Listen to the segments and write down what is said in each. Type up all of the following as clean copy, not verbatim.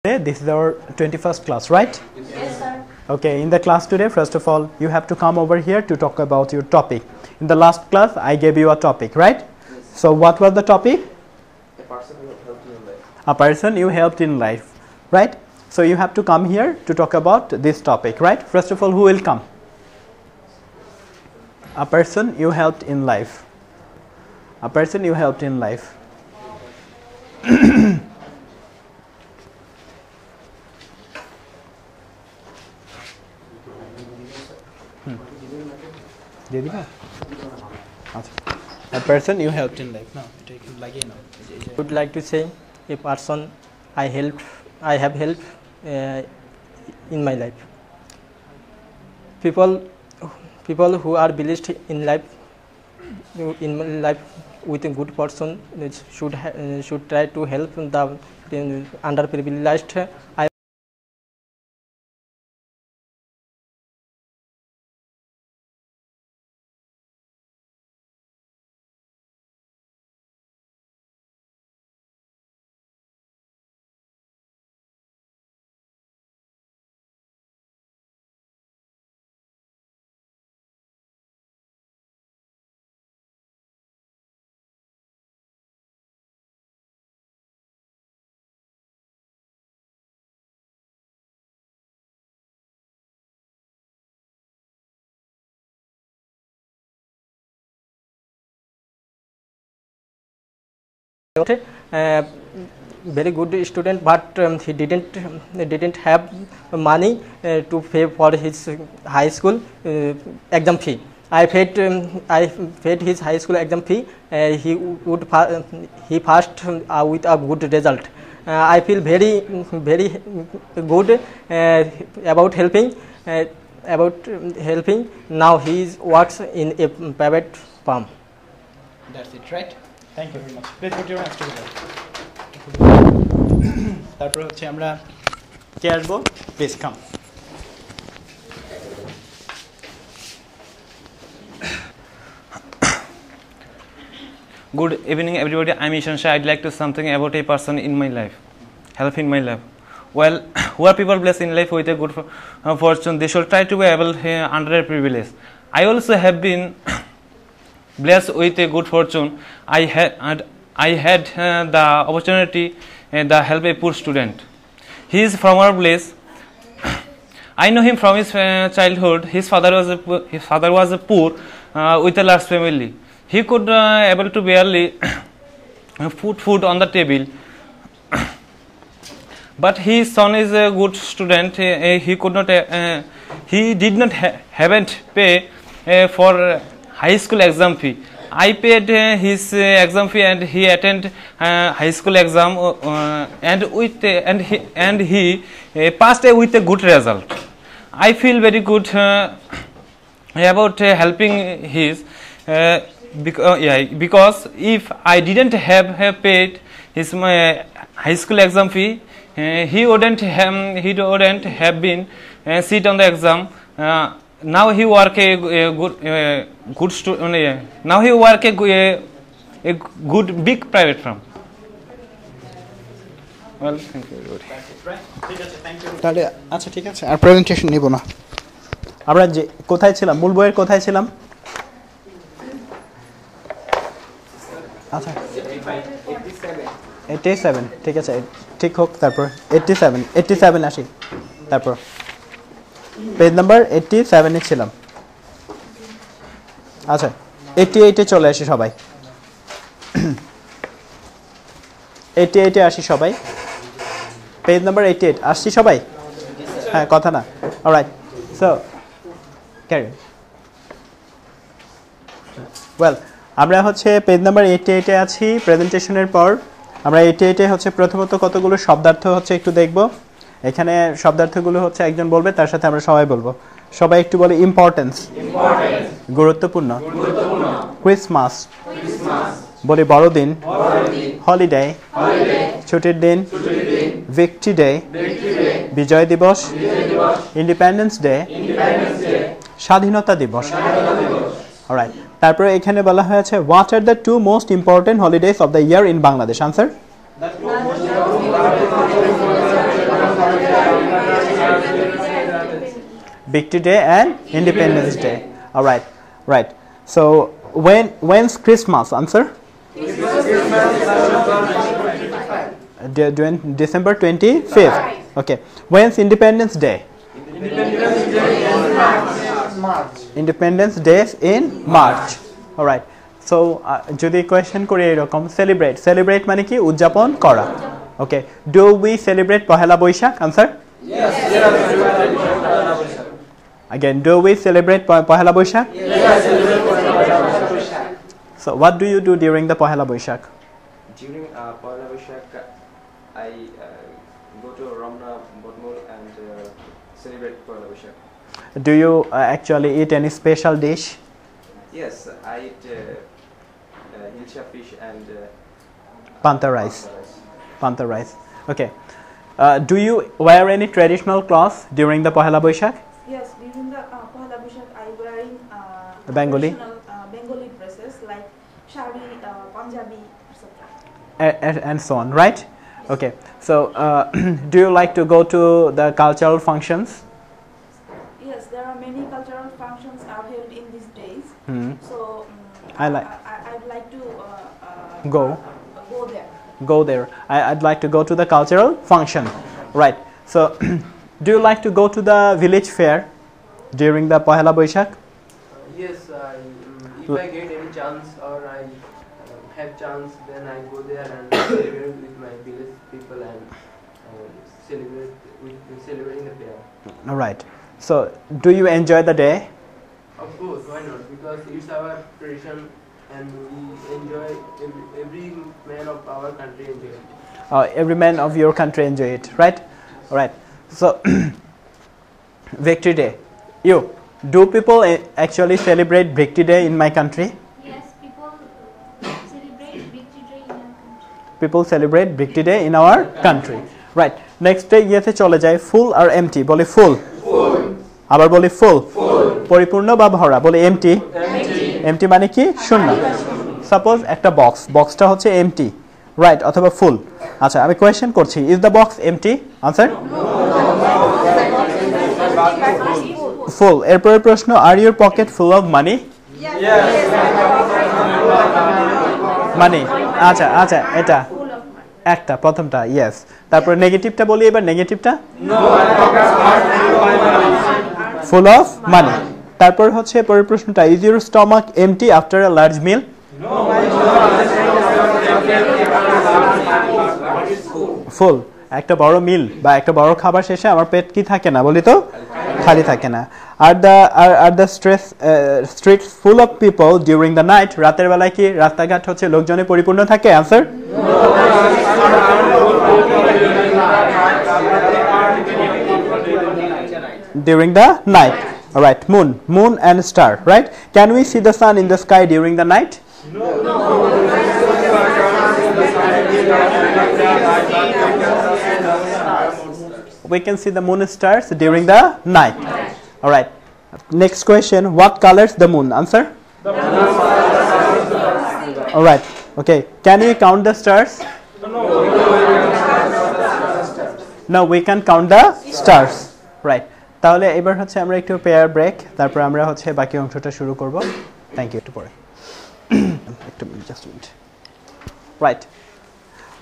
This is our 21st class, right? Yes, sir. Okay, in the class today, first of all, you have to come over here to talk about your topic. In the last class, I gave you a topic, right? Yes. So what was the topic? A person you helped in life. A person you helped in life, right? So you have to come here to talk about this topic, right? First of all, who will come? A person you helped in life. A person you helped in life. A person you helped in life. No, I would like to say a person I have helped in my life. People who are blessed in life with a good person should try to help the underprivileged. Very good student, but he didn't have money to pay for his high school exam fee. I paid his high school exam fee. He passed with a good result. I feel very good about helping. Now he works in a private firm. That's it, right? Thank you very much. Please put your hands together. তারপর হচ্ছে আমরা কে আসবো? Please come. Good evening, everybody. I'm Ishan Shah. I'd like to something about a person in my life, help in my life. Well, who are people blessed in life with a good fortune? They should try to be able under a privilege. I also have been blessed with a good fortune. I had the opportunity to help a poor student. He is from our place. I know him from his childhood. His father was a poor with a large family. He could able to barely put food on the table. But his son is a good student. He could not. He did not haven't pay for high school exam fee. I paid his exam fee and he attended high school exam and he passed with a good result. I feel very good about helping his because if I didn't have paid his high school exam fee, he wouldn't have been sit on the exam. Now he work a good student. Now he work a good big private firm. Well, thank you everybody. তাহলে আচ্ছা ঠিক আছে, আর presentation নিব না। আমরা যে কোথায় ছিলাম, মূল বইয়ের কোথায় ছিলাম? আচ্ছা 87 ঠিক আছে, ঠিক হোক। তারপর 87 আসি। তারপর পেজ নাম্বার 87 এ ছিলাম। আচ্ছা 88 এ চলে আসি সবাই। 88 এ আসি সবাই। পেজ নাম্বার 88 আসছি সবাই? হ্যাঁ, কথা না। অলরাইট, সো ক্যারি ওয়েল, আমরা হচ্ছে পেজ নাম্বার 88 এ আছি প্রেজেন্টেশনের পর। আমরা 88 এ হচ্ছে প্রথমত কতগুলো শব্দার্থ হচ্ছে একটু দেখব। এখানে শব্দার্থগুলো হচ্ছে একজন বলবে, তার সাথে আমরা সবাই বলবো। সবাই একটু বলে ইম্পর্টেন্স, গুরুত্বপূর্ণ, ক্রিসমাস, বলি বড়দিন, হলিডে, ছুটির দিন, ভিক্টরি ডে, বিজয় দিবস, ইন্ডিপেন্ডেন্স ডে, স্বাধীনতা দিবস। অলরাইট, তারপরে এখানে বলা হয়েছে what are the two most important holidays of the year in Bangladesh. Answer Victory Day and Independence Day. All right, right. So when's Christmas? Answer. December 25th. Okay. When's Independence Day? Independence Day is in March. All right. So যদি question করি এরকম celebrate মানে কি উদযাপন করা okay do we celebrate Pohela Boishakh answer Yes. again do we celebrate Pohela Boishakh so what do you do during the Pohela Boishakh During Poila Boishakh, I go to Ramna Bodmul and celebrate Poila Boishakh. do you actually eat any special dish Yes, I eat hilcha fish and panta rice okay do you wear any traditional clothes during the Pohela Boishakh Yes, during the Pohila Boishakh, I wearing Bengali? traditional Bengali dresses like shari, Punjabi, etc. and so on right okay so do you like to go to the cultural functions Yes, there are many cultural functions are held in these days. So I'd like to Go. Go there. go there I'd like to go to the cultural function right so do you like to go to the village fair during the Pohela Boishakh Yes, if I get any chance or I have chance, then I go there and celebrate with my village people and celebrating the fair. all right so do you enjoy the day Of course, why not? Because it's our tradition and we enjoy every man of our country enjoy it. every man of your country enjoy it right all right so victory day you do people actually celebrate victory day in my country Yes, people celebrate Victory Day in our country. people celebrate victory day in our country right next day ইয়েতে চলে যায় full আর empty বলি full আবার বলি full পরিপূর্ণ বা ভরা বলি empty মানে কি শূন্য সাপোজ একটা বক্সটা হচ্ছে empty রাইট অথবা ফুল আচ্ছা আমি কোয়েশ্চেন করছি is the box empty answer full এরপরের প্রশ্ন আর your pocket full of money money আচ্ছা আচ্ছা এটা একটা প্রথমটা ইয়েস তারপর নেগেটিভটা বলি এবার নেগেটিভটা ফুল অফ মানি তারপর হচ্ছে পরের প্রশ্নটা is your stomach empty after a large meal full একটা বড় মিল বা একটা বড় খাবার শেষে আমার পেট কি থাকে না বলি তো খালি থাকে না are the street full of people during the night রাতের বেলায় কি রাস্তাঘাট হচ্ছে লোকজনে পরিপূর্ণ থাকে answer during the night all right moon and star right can we see the sun in the sky during the night we can see the moon and stars during the night all right next question what colors the moon answer all right okay can we count the stars no we can count the stars right তাহলে এবার হচ্ছে আমরা একটু pair break তারপর আমরা হচ্ছে বাকি অংশটা শুরু করব থ্যাংক ইউ একটু পরে একটু just minute right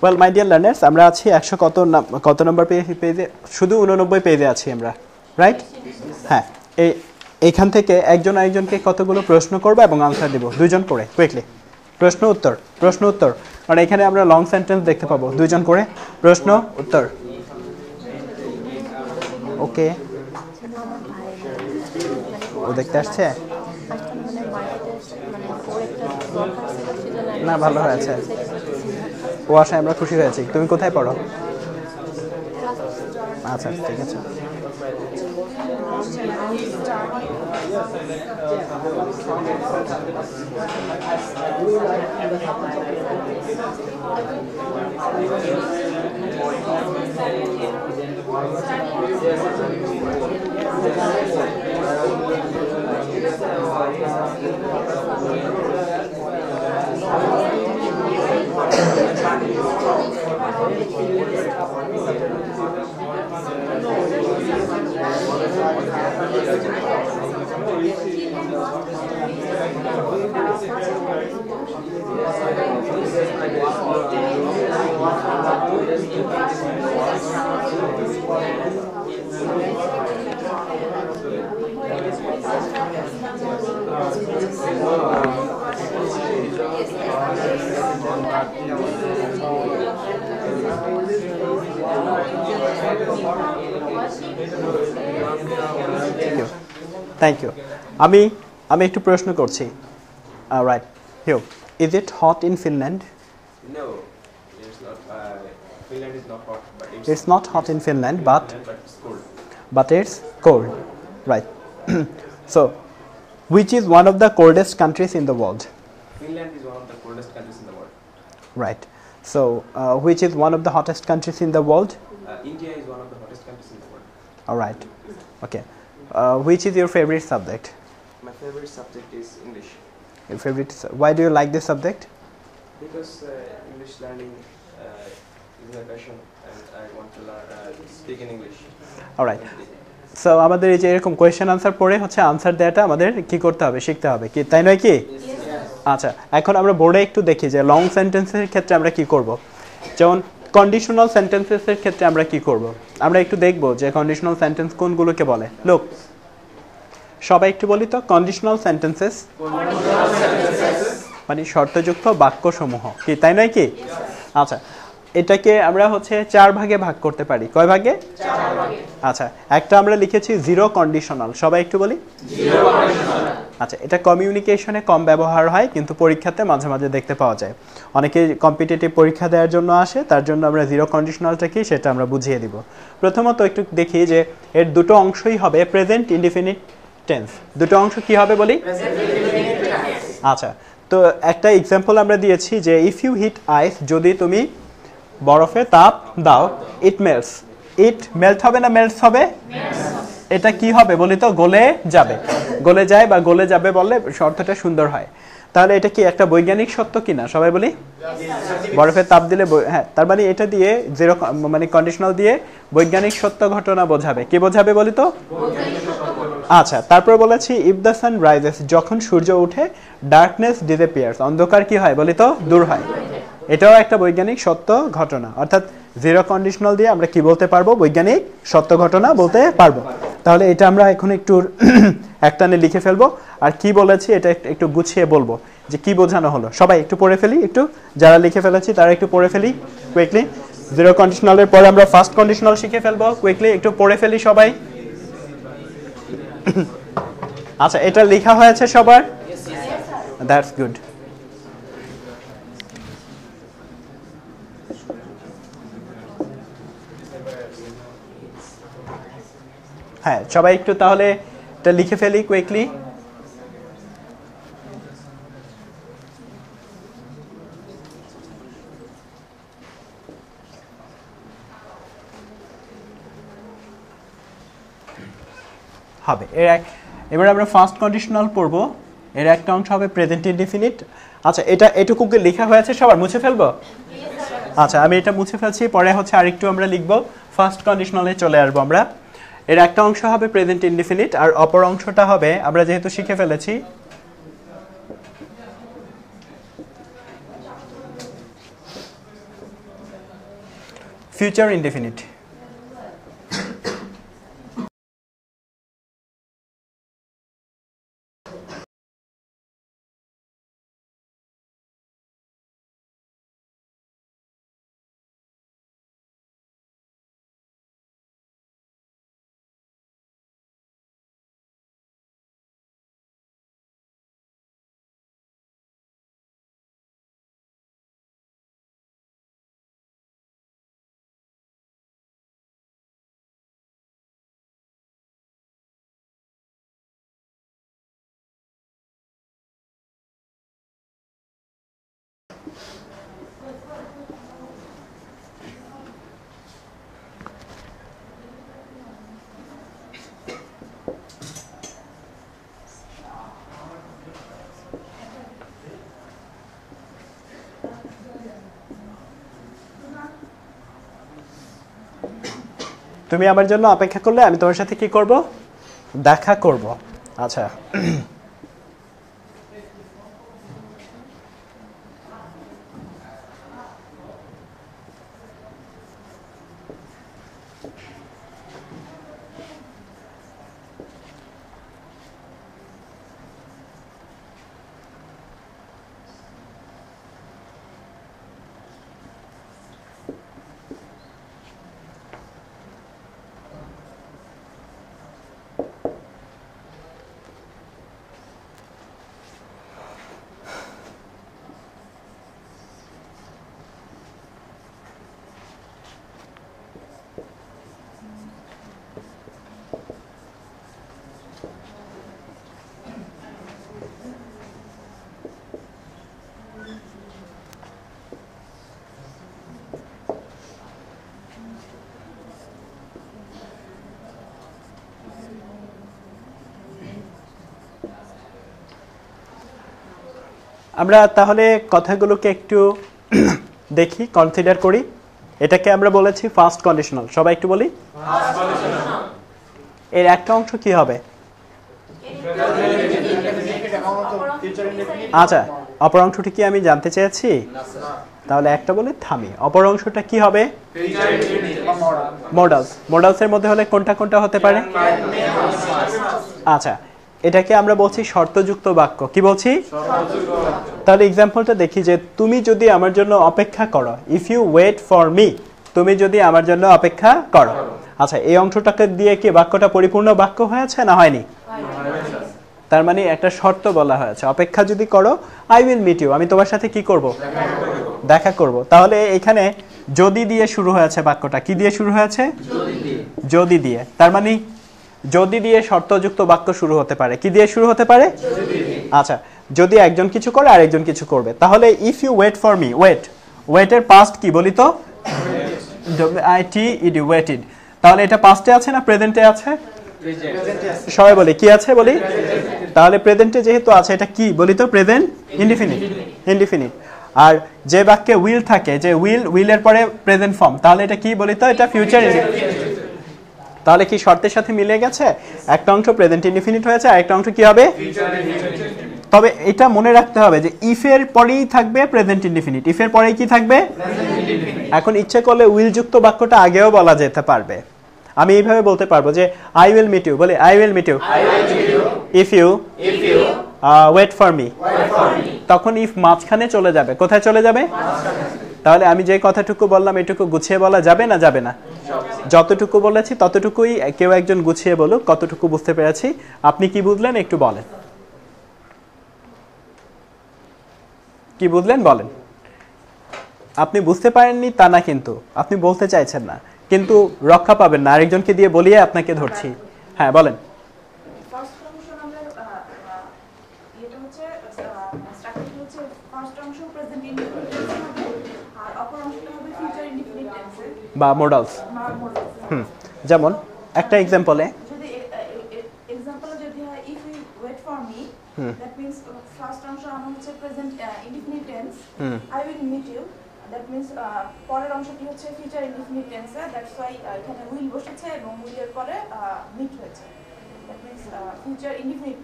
well my dear learners আমরা আছি 100 কত নম্বর পেজে শুধু 89 পেজে আছি আমরা রাইট হ্যাঁ এইখান থেকে একজন আরেকজনকে কতগুলো প্রশ্ন করব এবং আনসার দেব দুইজন করে কুইকলি প্রশ্ন উত্তর কারণ এখানে আমরা লং সেন্টেন্স দেখতে পাবো দুইজন করে প্রশ্ন উত্তর ওকে ও দেখতে আসছে না ভালো হয়েছে ও আশায় আমরা খুশি হয়েছি তুমি কোথায় পড়ো আচ্ছা ঠিক আছে থ্যাংক ইউ। আমি আমি একটু প্রশ্ন করছি। Right Hugh, is it hot in Finland? No, it's not. Finland is not hot, but It's not hot in Finland, but it's cold. it's cold. Right. So, which is one of the coldest countries in the world? Finland is one of the coldest countries in the world. Right. So, which is one of the hottest countries in the world? India is one of the hottest countries in the world. All right. Okay. Which is your favorite subject? My favorite subject is English Your favorite? Why do you like this subject? because English learning is my passion, and I want to learn speak in English. All right. So আমাদের এই যে এরকম question answer পড়ে হচ্ছে answer দেওয়াটা আমাদের কি করতে হবে, শিখতে হবে, কি তাই নয় কি? আচ্ছা, এখন আমরা বোর্ডে একটু দেখি যে লং সেন্টেন্সের ক্ষেত্রে আমরা কি করব। যেমন কন্ডিশনাল সেন্টেন্সেসের ক্ষেত্রে আমরা কি করব, আমরা একটু দেখব যে কন্ডিশনাল সেন্টেন্স কোনগুলোকে বলে। লোক সবাই একটু বলি তো, কন্ডিশনাল সেন্টেন্সেস মানে শর্তযুক্ত বাক্যসমূহ, কি তাই নয় কি? আচ্ছা, এটাকে আমরা হচ্ছে 4 ভাগে ভাগ করতে পারি। কয় ভাগে? 4 ভাগে। আচ্ছা, একটা আমরা লিখেছি জিরো কন্ডিশনাল, সবাই একটু বলি জিরো কন্ডিশনাল। আচ্ছা, এটা কমিউনিকেশনে কম ব্যবহার হয় কিন্তু পরীক্ষাতে মাঝে মাঝে দেখতে পাওয়া যায়। অনেকে কম্পিটিটিভ পরীক্ষা দেওয়ার জন্য আসে, তার জন্য আমরা জিরো কন্ডিশনালটা কি সেটা আমরা বুঝিয়ে দিব। প্রথমত একটু দেখি যে এর দুটো অংশই হবে প্রেজেন্ট ইনডিফিনিট টেন্স। দুটো অংশ কি হবে বলি? আচ্ছা, তো একটা এক্সাম্পল আমরা দিয়েছি যে ইফ ইউ হিট আইস, যদি তুমি বরফে তাপ দাও, ইট মেল্টস। ইট মেল্ট হবে না মেল্টস হবে? এটা কি হবে বলি তো? গলে যাবে। গলে যায় বা গলে যাবে বললে শর্তটা সুন্দর হয়। তাহলে এটা কি একটা বৈজ্ঞানিক সত্য কিনা সবাই বলি? বরফে তাপ দিলে, হ্যাঁ, তার মানে এটা দিয়ে জিরো মানে কন্ডিশনাল দিয়ে বৈজ্ঞানিক সত্য ঘটনা বোঝাবে। কি বোঝাবে বলি তো? আচ্ছা, তারপর বলেছি ইফ দ্য সান রাইজেস, যখন সূর্য ওঠে, ডার্কনেস ডিসঅ্যাপিয়ার্স, অন্ধকার কি হয় বলি তো? দূর হয়। এটাও একটা বৈজ্ঞানিক সত্য ঘটনা। অর্থাৎ জিরো কন্ডিশনাল দিয়ে আমরা কি বলতে পারবো? বৈজ্ঞানিক সত্য ঘটনা বলতে পারবো। তাহলে এটা আমরা এখন একটু একটানে লিখে ফেলবো। আর কি বলেছি এটা একটু গুছিয়ে বলবো যে কি বোঝানো হলো। সবাই একটু পড়ে ফেলি, একটু যারা লিখে ফেলেছি তারা একটু পড়ে ফেলি কুইকলি। জিরো কন্ডিশনালের পরে আমরা ফার্স্ট কন্ডিশনাল শিখে ফেলবো কুইকলি, একটু পড়ে ফেলি সবাই। আচ্ছা, এটা লেখা হয়েছে সবার? That's good. হ্যাঁ, সবাই একটু তাহলে এটা লিখে ফেলি কুইকলি। হবে এবার আমরা ফার্স্ট কন্ডিশনাল পড়বো। এর একটা অংশ হবে প্রেজেন্ট ইনডিফিনিট। আচ্ছা, এটা এটুকু লেখা হয়েছে সবার, মুছে ফেলবো? আচ্ছা, আমি এটা মুছে ফেলছি। পরে হচ্ছে আরেকটু আমরা লিখবো, ফার্স্ট কন্ডিশনালে চলে আসবো আমরা। এর একটা অংশ হবে প্রেজেন্ট ইনডিফিনিট, আর অপর অংশটা হবে, আমরা যেহেতু শিখে ফেলেছি, ফিউচার ইনডিফিনিট। তুমি আমার জন্য অপেক্ষা করলে আমি তোমার সাথে কি করব? দেখা করব। আচ্ছা, আমরা তাহলে কথাগুলোকে একটু দেখি, কনসিডার করি। এটাকে আমরা বলেছি ফার্স্ট কন্ডিশনাল। সবাই একটু বলি, এর একটা অংশ কি হবে? আচ্ছা, অপর অংশটি কি আমি জানতে চেয়েছি? তাহলে একটা বলে থামি। অপর অংশটা কি হবে? মডালস। মডালসের মধ্যে হলে কোনটা কোনটা হতে পারে? আচ্ছা, এটাকে আমরা বলছি শর্তযুক্ত বাক্য। কি বলছি? তাহলে এক্সাম্পলটা দেখি যে তুমি যদি আমার জন্য অপেক্ষা করো, if you wait for me, তুমি যদি আমার জন্য অপেক্ষা করো। আচ্ছা, এই অংশটাকে দিয়ে কি বাক্যটা পরিপূর্ণ বাক্য হয়েছে না হয়নি? তার মানে একটা শর্ত বলা হয়েছে, অপেক্ষা যদি করো, আই উইল মিট ইউ, আমি তোমার সাথে কি করব? দেখা করব। তাহলে এখানে যদি দিয়ে শুরু হয়েছে বাক্যটা। কি দিয়ে শুরু হয়েছে? যদি দিয়ে। তার মানে যদি দিয়ে শর্তযুক্ত বাক্য শুরু হতে পারে। কি দিয়ে শুরু হতে পারে? আচ্ছা, যদি একজন কিছু করে আর একজন কিছু করবে। তাহলে if you wait for me, wait, ওয়েটের পাস্ট কি বলি তো? WITED, waited. তাহলে এটা পাস্টে আছে না প্রেজেন্টে আছে? সবাই বলি কি আছে বলি? তাহলে প্রেজেন্টে যেহেতু আছে, এটা কি বলি তো? Present indefinite. ইনডিফিনিট। আর যে বাক্যে উইল থাকে, যে উইলের পরে প্রেজেন্ট ফর্ম, তাহলে এটা কি বলি তো? এটা ফিউচার ইনডিফিনিট। তাহলে কি শর্তের সাথে মিলে গেছে? একটা অংশ প্রেজেন্ট ইনডিফিনিট হয়েছে, আর একটা অংশ কি হবে? তবে এটা মনে রাখতে হবে যে ইফের পরেই থাকবে প্রেজেন্ট ইনডিফিনিট। ইফের পরেই কি থাকবে? এখন ইচ্ছে করলে উইল যুক্ত বাক্যটা আগেও বলা যেতে পারবে। আমি এইভাবে বলতে পারবো যে আই উইল মিট ইউ, বলি I will meet you if you wait for me. তখন ইফ মাঝখানে চলে যাবে। কোথায় চলে যাবে? তাহলে আমি যে কথাটুকু বললাম এটুকু গুছিয়ে বলা যাবে না যাবে না? যতটুকু বলেছি ততটুকুই কেউ একজন গুছিয়ে বলুক কতটুকু বুঝতে পেরেছি। আপনি কি বুঝলেন একটু বলেন। কি বুঝলেন বলেন। আপনি বুঝতে পারেননি তা না, কিন্তু আপনি বলতে চাইছেন না, কিন্তু রক্ষা পাবেন না, আরেকজনকে দিয়ে বলিয়ে আপনাকে ধরছি। হ্যাঁ বলেন। ফার্স্ট কন্ডিশনালের এটা হচ্ছে স্ট্রাকচারটা হচ্ছে ফার্স্ট অংশ প্রেজেন্ট ইনডিফিনিট টেন্সে হবে, আর অপর অংশটা হবে ফিউচার ইনডিফিনিট টেন্সে বা মডালস। যেমন একটা এক্সাম্পলে যদি এক্সাম্পলে যদি হয় if you wait for me, that means first অংশ আমার হচ্ছে present indefinite tense, I will meet you, that means পরের অংশটি হচ্ছে ফিউচার ইনডিফিনিট টেন্সে, দ্যাটস ওয়াই এখানে উইল বসেছে এবং উইলের পরে মিট হয়েছে, দ্যাট মিন্স ফিউচার ইনডিফিনিট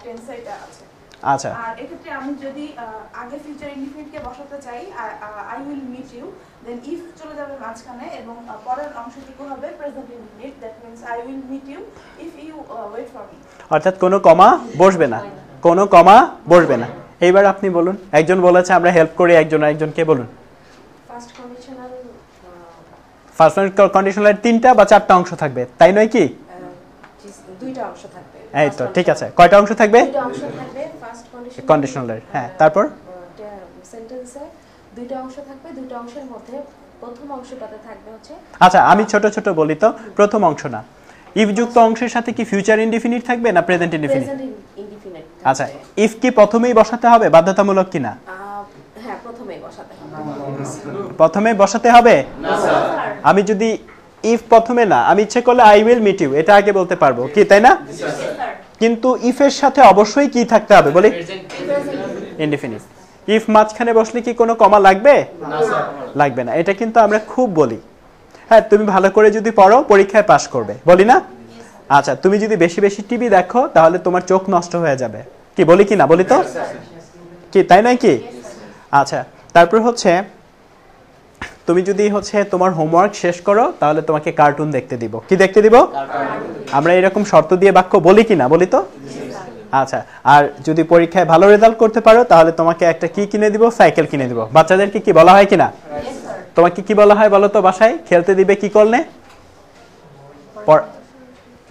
টেন্সে এটা আছে। আচ্ছা, আর এক্ষেত্রে আমি যদি আগে ফিউচার ইনডিফিনিট কে বসাতে চাই, I will meet you, then if চলে যাবে মাঝখানে এবং পরের অংশটুকু হবে present indefinite, that means I will meet you if you wait for me. অর্থাৎ কোনো কমা বসবে না, কোনো কমা বসবে না। এইবার আপনি বলুন, একজন বলেছে আমরা হেল্প করি একজন আরেকজনকে, বলুন। ফার্স্ট কন্ডিশনাল ফার্স্ট কন্ডিশনালের 3টা বা 4টা অংশ থাকবে, তাই নয় কি? দুইটা অংশ থাকবে। এই তো ঠিক আছে। কয়টা অংশ থাকবে? দুইটা অংশ থাকবে ফার্স্ট কন্ডিশনালের। হ্যাঁ, তারপর সেন্টেন্সে দুইটা অংশ থাকবে। দুইটা অংশের মধ্যে প্রথম অংশটাতে থাকবে হচ্ছে, আচ্ছা আমি ছোট ছোট বলি তো। প্রথম অংশ না, ইফ যুক্ত অংশের সাথে কি ফিউচার ইনডিফিনিট থাকবে না প্রেজেন্ট ইনডিফিনিট? Present indefinite. আচ্ছা, ইফ কি প্রথমেই বসাতে হবে, বাধ্যতামূলক কিনা? হ্যাঁ, প্রথমেই বসাতে হবে। প্রথমে বসাতে হবে? আমি যদি ইফ প্রথমে না, আমি ইচ্ছে করলে আই উইল মিট ইউ এটা আগে বলতে পারবো কি, তাই না? কিন্তু ইফের সাথে অবশ্যই কি থাকতে হবে বলি? ইনডিফিনিট। ইফ মাঝখানে বসলে কি কোনো কমা লাগবে? লাগবে না। এটা কিন্তু আমরা খুব বলি। হ্যাঁ, তুমি ভালো করে যদি পড়ো পরীক্ষায় পাস করবে, বলি না? আচ্ছা, তুমি যদি বেশি বেশি টিভি দেখো তাহলে তোমার চোখ নষ্ট হয়ে যাবে, কি বলি কি না বলি তো? কি তাই নয় কি? আচ্ছা, তারপর হচ্ছে তুমি যদি হচ্ছে তোমার হোমওয়ার্ক শেষ করো তাহলে তোমাকে কার্টুন দেখতে দিব। কি দেখতে দিব? আমরা এরকম শর্ত দিয়ে বাক্য বলি কি না বলি তো? আচ্ছা, আর যদি পরীক্ষায় ভালো রেজাল্ট করতে পারো তাহলে তোমাকে একটা কি কিনে দিব? সাইকেল কিনে দিব। বাচ্চাদেরকে কি বলা হয় কিনা? তোমাকে কি বলা হয় বলো তো? বাসায় খেলতে দিবে কি করলে?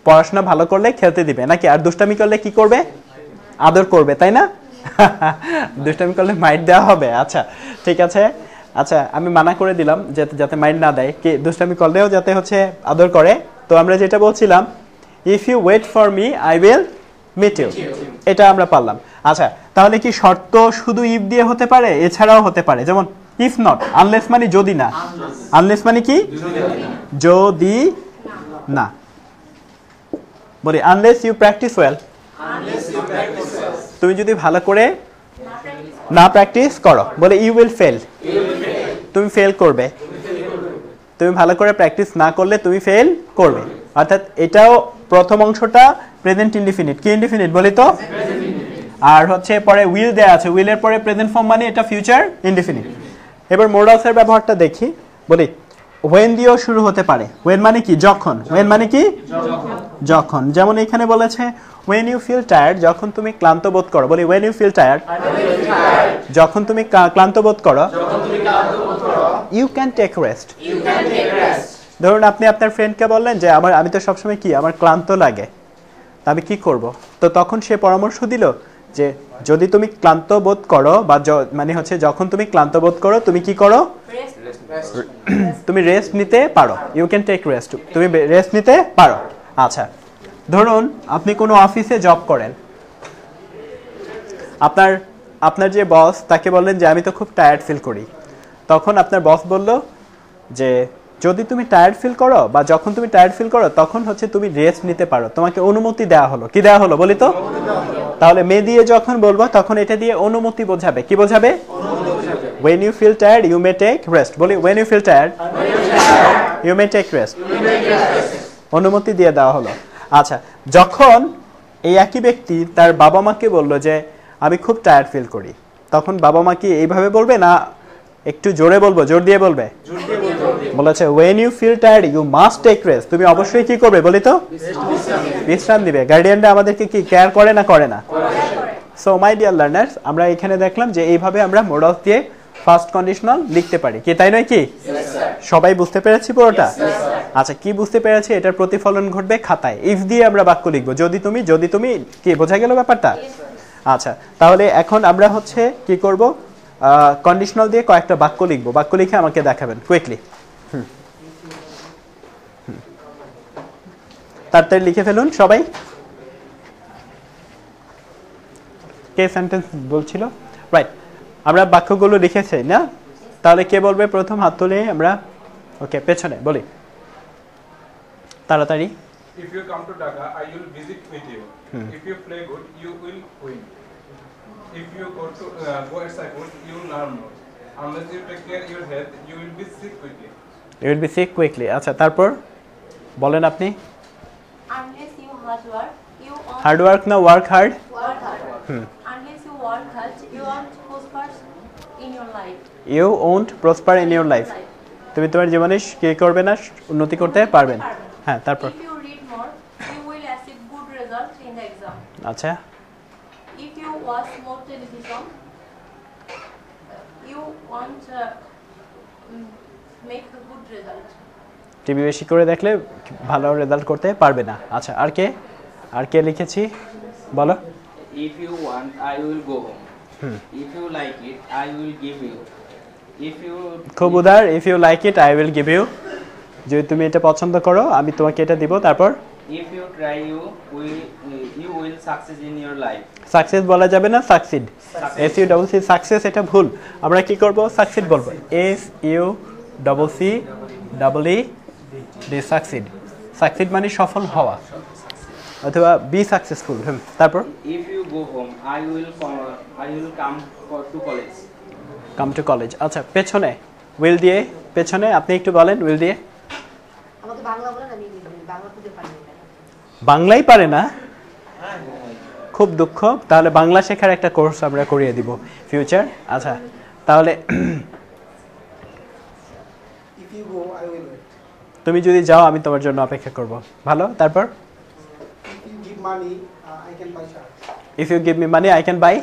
পড়াশোনা ভালো করলে খেলতে দিবে নাকি? আর দুষ্টামি করলে কি করবে? আদর করবে, তাই না? দুষ্টামি করলে মাইট দেওয়া হবে। আচ্ছা ঠিক আছে। আচ্ছা, আমি মানা করে দিলাম যাতে মাইন্ড না দেয়, কি দুষ্টামি করলেও যাতে হচ্ছে আদর করে। তো আমরা যেটা বলছিলাম, if you wait for me I will meet you, এটা আমরা পারলাম। আচ্ছা, তাহলে কি শর্ত শুধু ইফ দিয়ে হতে পারে? এছাড়াও হতে পারে, যেমন ইফ নট, আনলেস মানে যদি না। আনলেস মানে কি? যদি না। বলি আনলেস ইউ প্র্যাকটিস ওয়েল, তুমি যদি ভালো করে না প্র্যাকটিস করো, বলে ইউ উইল ফেল, তুমি ফেল করবে। তুমি ভালো করে প্র্যাকটিস না করলে তুমি ফেল করবে। অর্থাৎ এটাও প্রথম অংশটা প্রেজেন্ট ইনডিফিনিট। কি ইনডিফিনিট বলি তো? আর হচ্ছে পরে উইল দেয়া আছে, উইলের পরে প্রেজেন্ট ফর্ম মানে এটা ফিউচার ইনডিফিনিট। এবার মোডালসের ব্যবহারটা দেখি, বলি when দিয়েও শুরু হতে পারে। when মানে কি? যখন। when মানে কি? যখন। যেমন এখানে বলেছে when you feel tired, যখন তুমি ক্লান্ত বোধ করো। বলি when you feel tired, যখন তুমি ক্লান্ত বোধ করো, you can take rest। ধরুন আপনি আপনার ফ্রেন্ডকে বললেন যে আমি তো সবসময় কি আমার ক্লান্ত লাগে, তা আমি কি করব? তো তখন সে পরামর্শ দিল যে যদি তুমি ক্লান্ত বোধ করো বা মানে হচ্ছে যখন তুমি ক্লান্ত বোধ করো তুমি কি করো? তুমি রেস্ট নিতে পারো। ইউ ক্যান টেক রেস্ট, তুমি রেস্ট নিতে পারো। আচ্ছা, ধরুন আপনি কোনো অফিসে জব করেন, আপনার যে বস তাকে বললেন যে আমি তো খুব টায়ার্ড ফিল করি। তখন আপনার বস বলল যে যদি তুমি টায়ার্ড ফিল করো বা যখন তুমি টায়ার্ড ফিল করো তখন হচ্ছে তুমি রেস্ট নিতে পারো, তোমাকে অনুমতি দেওয়া হলো। কি দেওয়া হলো বলি তো? তাহলে মে দিয়ে যখন বলবো তখন এটা দিয়ে অনুমতি বোঝাবে। কি বোঝাবে? when you feel tired you may take rest। বলি when you feel tired you may take rest, অনুমতি দিয়ে দেওয়া হলো। আচ্ছা, যখন এই একই ব্যক্তি তার বাবা মাকে বলল যে আমি খুব টায়ার্ড ফিল করি, তখন বাবা মা কি এইভাবে বলবে না একটু জোরে বলবো, জোর দিয়ে বলবে? বলেছে when you feel tired you must take rest, তুমি অবশ্যই কি করবে বলি তো? বিশ্রাম দিবে। গার্ডিয়ানরা আমাদেরকে কি কেয়ার করে না করে না? সো মাই ডিয়ার লার্নার্স, আমরা এখানে দেখলাম যে এইভাবে আমরা মোডালস দিয়ে ফার্স্ট কন্ডিশনাল লিখতে পারি। কি তাই নয় কি? সবাই বুঝতে পেরেছি পুরোটা? আচ্ছা, কি বুঝতে পেরেছি? এটার প্রতিফলন ঘটবে খাতায়। ইফ দিয়ে আমরা বাক্য লিখবো, যদি তুমি, কি বোঝা গেল ব্যাপারটা? আচ্ছা, তাহলে এখন আমরা হচ্ছে কি করব? কন্ডিশনাল দিয়ে কয়েকটা বাক্য লিখবো। বাক্য লিখে আমাকে দেখাবেন কুইকলি। তাড়াতাড়ি লিখে ফেলুন সবাই। কে সেন্টেন্স বলছিল? রাইট, আমরা বাক্যগুলো লিখেছি না? তাহলে কে বলবে প্রথম? হাত তুলে আমরা। ওকে, পেছনে বলি তাড়াতাড়ি। If you come to Dhaka, I will visit with you. If you play good, you will win. If you go exercise, you will learn more. Unless you take care of your health, you will be sick quickly. You will be sick quickly. আচ্ছা, তারপর বলেন আপনি। Unless you hard work, you won't hard work না work hard? work hard. Unless you work hard, you won't prosper in your life. You won't prosper in your life. তুমি তোমার জীবনে কি করবে না? উন্নতি করতে পারবে না। হ্যাঁ, তারপর? If you read more, you will achieve good results in the exam. আচ্ছা, If you watch more television, you won't make a good result. TV বেশি করে দেখলে ভালো রেজাল্ট করতে পারবে না। আচ্ছা, আর কে লিখেছি বলো? If you want, I will go home. If you like it, I will give you. খুব উদার। If you like it I will give you, যদি তুমি এটা পছন্দ করো আমি তোমাকে এটা দিব। তারপর If you try, you will succeed in your life. Success বলা যাবে না, succeed. S U double C, success এটা ভুল। আমরা কি করব? সাকসিড বলবো। S U double C double E D, succeed. Succeed মানে সফল হওয়া অথবা বি সাকসেসফুল। তারপর If you go home, I will come to college. Come to college. আচ্ছা, পেছনে উইল দিয়ে, পেছনে আপনি একটু বলেন উইল দিয়ে। আমাকে বাংলা বলেন, আমি বাংলা খুঁজে পাই না। বাংলাই পারে না? খুব দুঃখ। তাহলে বাংলা শেখার একটা কোর্স আমরা করিয়ে দিব ফিউচার। আচ্ছা, তাহলে তুমি যদি যাও আমি তোমার জন্য অপেক্ষা করব। ভালো। তারপর if you give me money I can buy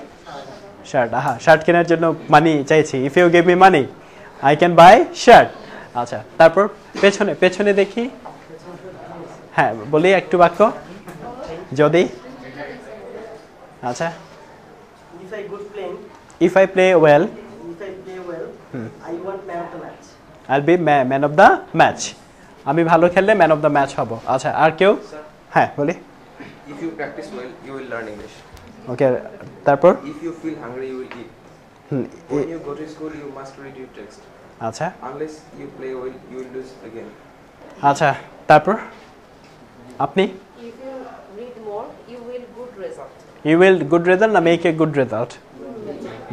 shirt. Shirt কেনার জন্য মানি চাইছি। If you give me money I can buy shirt. আচ্ছা, তারপর পেছনে দেখি। হ্যাঁ, বলি একটু বাক্য যদি। আচ্ছা, if I play well I'll be man of the match. আমি ভালো খেললে ম্যান অফ দ্য ম্যাচ হব। আচ্ছা, আর কেউ? হ্যাঁ, বলি। If you practice well, you will learn English. ওকে, তারপর? If you feel hungry, you will eat. When you go to school, you must read your text. আচ্ছা, Unless you play well, you will lose again. আচ্ছা, তারপর আপনি? If you read more, you will good result. You will good result না make a good result?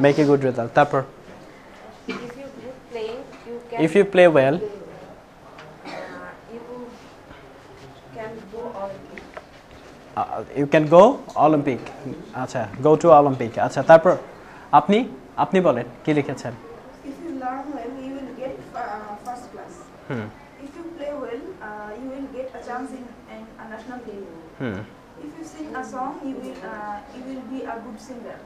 Make a good result. তারপর If you good playing, you can. If you play well you can go Olympic. You can go Olympic. আচ্ছা, go two Olympic. আচ্ছা, তারপর আপনি আপনি বলেন কি লিখেছেন? If you learn well, you will get first class. If you play well, you will get a chance in a national team. If you sing a song, you will be a good singer.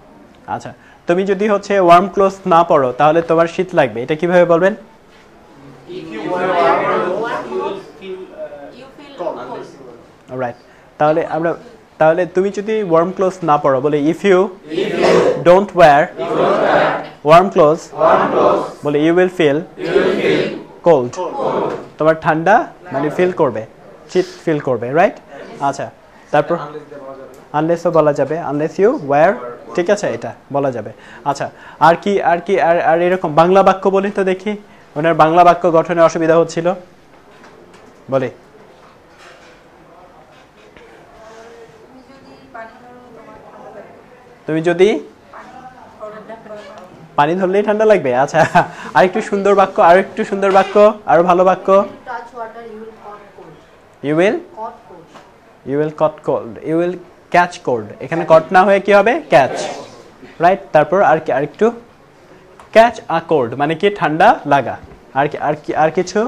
আচ্ছা, তুমি যদি হচ্ছে worm cloth না পরো তাহলে তোমার শীত লাগবে, এটা কিভাবে বলবেন? If you wear warm clothes, you will feel You feel cold. cold. Alright, তাহলে তুমি যদি ওয়ার্ম ক্লোথ না পরো বলে if you don't wear warm cloth বলে ইউ উইল ফিল কোল্ড, তোমার ঠান্ডা মানে ফিল করবে, শীত ফিল করবে, রাইট? আচ্ছা, তারপর আনলেসও বলা যাবে, আনলেস ইউ ওয়্যার, ঠিক আছে, এটা বলা যাবে। আচ্ছা, আর কি আর এরকম বাংলা বাক্য বলি তো দেখি, ওনার বাংলা বাক্য গঠনে অসুবিধা হচ্ছিল, বলি। তুমি যদি পানি ধরলেই ঠান্ডা লাগবে। আচ্ছা, আরেকটু সুন্দর বাক্য, আরো ভালো বাক্য। Touch water, you will caught cold. ইউ উইল Caught cold. Caught cold, you will catch cold, এখানে কট না হয়ে কি হবে? Catch, right? তারপর আরেকটু ক্যাচ আ কোল্ড মানে কি? ঠান্ডা লাগা। আর কিছু?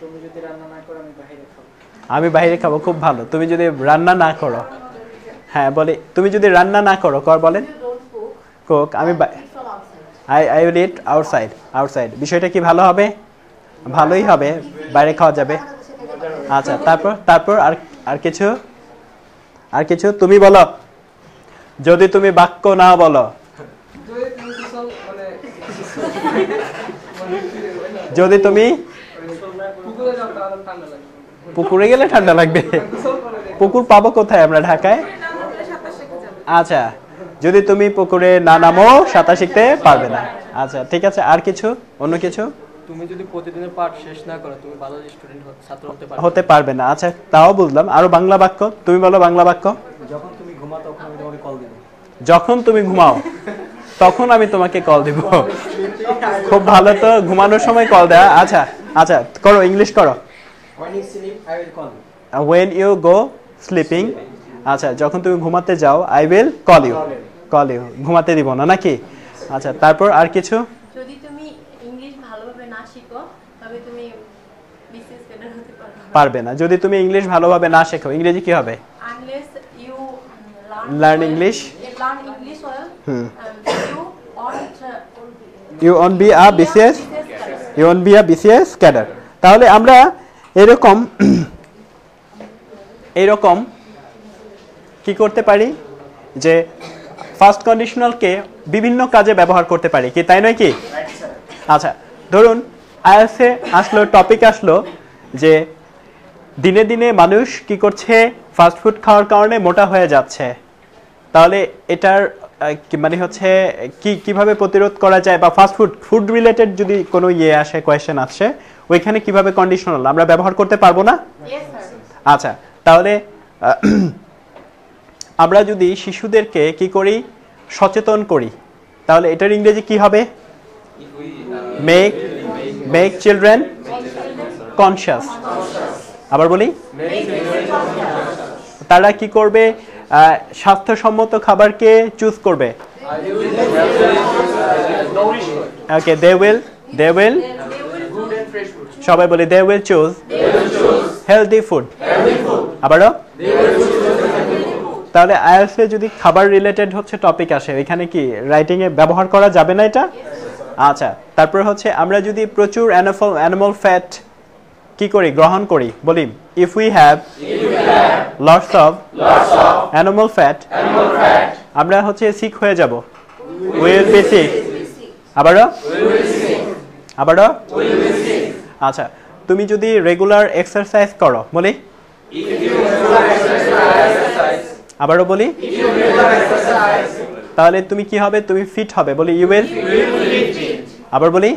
তুমি যদি রান্না না করো আমি বাইরে খাবো। আমি বাইরে খাবো, খুব ভালো। তুমি যদি রান্না না করো, হ্যাঁ বলি, তুমি যদি রান্না না করো, বলেন You don't cook. কোক, আমি Eat from outside. I will eat outside. বিষয়টা কি ভালো হবে? ভালোই হবে, বাইরে খাওয়া যাবে। আচ্ছা, তারপর আর কিছু তুমি বলো, যদি তুমি বাক্য না বলো, যদি তুমি পুকুরে গেলে ঠান্ডা লাগবে। পুকুর পাবো কোথায় আমরা ঢাকায়? আচ্ছা, যদি তুমি পুকুরে না নামো সাঁতার শিখতে পারবে না। আচ্ছা, ঠিক আছে, আর কিছু? অন্য কিছু? তুমি যদি প্রতিদিনের পাঠ শেষ না করো তুমি ভালো স্টুডেন্ট ছাত্র হতে পারবে না। আচ্ছা, তাও বুঝলাম। আরো বাংলা বাক্য তুমি বলো, বাংলা বাক্য। যখন তুমি ঘুমাও তখন আমি তোমাকে কল দিব। যখন তুমি ঘুমাও তখন আমি তোমাকে কল দিব। খুব ভালো তো, ঘুমানোর সময় কল দেয়া। আচ্ছা, করো, ইংলিশ করো। When you sleep I will call you. When you go sleeping, আচ্ছা, যখন তুমি ঘুমাতে যাও I will call you, ঘুমাতে দিব না নাকি? আচ্ছা, তারপর আর কিছু? যদি তুমি ইংলিশ ভালোভাবে না শিখো তবে তুমি বিসিএস ক্যাডার হতে পারবে না। যদি তুমি ইংলিশ ভালোভাবে না শেখো, ইংরেজি কি হবে? unless you Learn English. learn English well, you won't be a BCS cadre. তাহলে আমরা এরকম কি করতে পারি যে ফার্স্ট কন্ডিশনালকে বিভিন্ন কাজে ব্যবহার করতে পারি, কি তাই নয় কি? আচ্ছা, ধরুন আইএলটিএসে টপিক আসলো যে দিনে দিনে মানুষ কি করছে, ফাস্ট ফুড খাওয়ার কারণে মোটা হয়ে যাচ্ছে। তাহলে এটার মানে হচ্ছে কিভাবে প্রতিরোধ করা যায়, বা ফাস্ট ফুড রিলেটেড যদি কোনো আসে, কোয়েশ্চেন আসে, ওইখানে কিভাবে কন্ডিশনাল আমরা ব্যবহার করতে পারবো না? আচ্ছা, তাহলে আমরা যদি শিশুদেরকে কি করি, সচেতন করি, তাহলে এটার ইংরেজি কি হবে? Make children conscious. আবার বলি, তারা কি করবে? স্বাস্থ্যসম্মত খাবারকে চুজ করবে। ওকে, দে উইল সবাই বলি they will choose healthy food. আবারও, তাহলে আইএলটিএসে যদি খাবার রিলেটেড হচ্ছে টপিক আসে, এখানে কি রাইটিং এ ব্যবহার করা যাবে না এটা? আচ্ছা, তারপর হচ্ছে আমরা যদি প্রচুর অ্যানিমাল ফ্যাট কি করি, গ্রহণ করি, বলি if we have lots of animal fat, আমরা হচ্ছে সিক হয়ে যাব, উইল বি সিক। আবারও, আচ্ছা, তুমি যদি রেগুলার এক্সারসাইজ করো, বলি আবারও বলি, তাহলে তুমি কি হবে? তুমি ফিট হবে, বলি ইউ উইল। আবার বলি,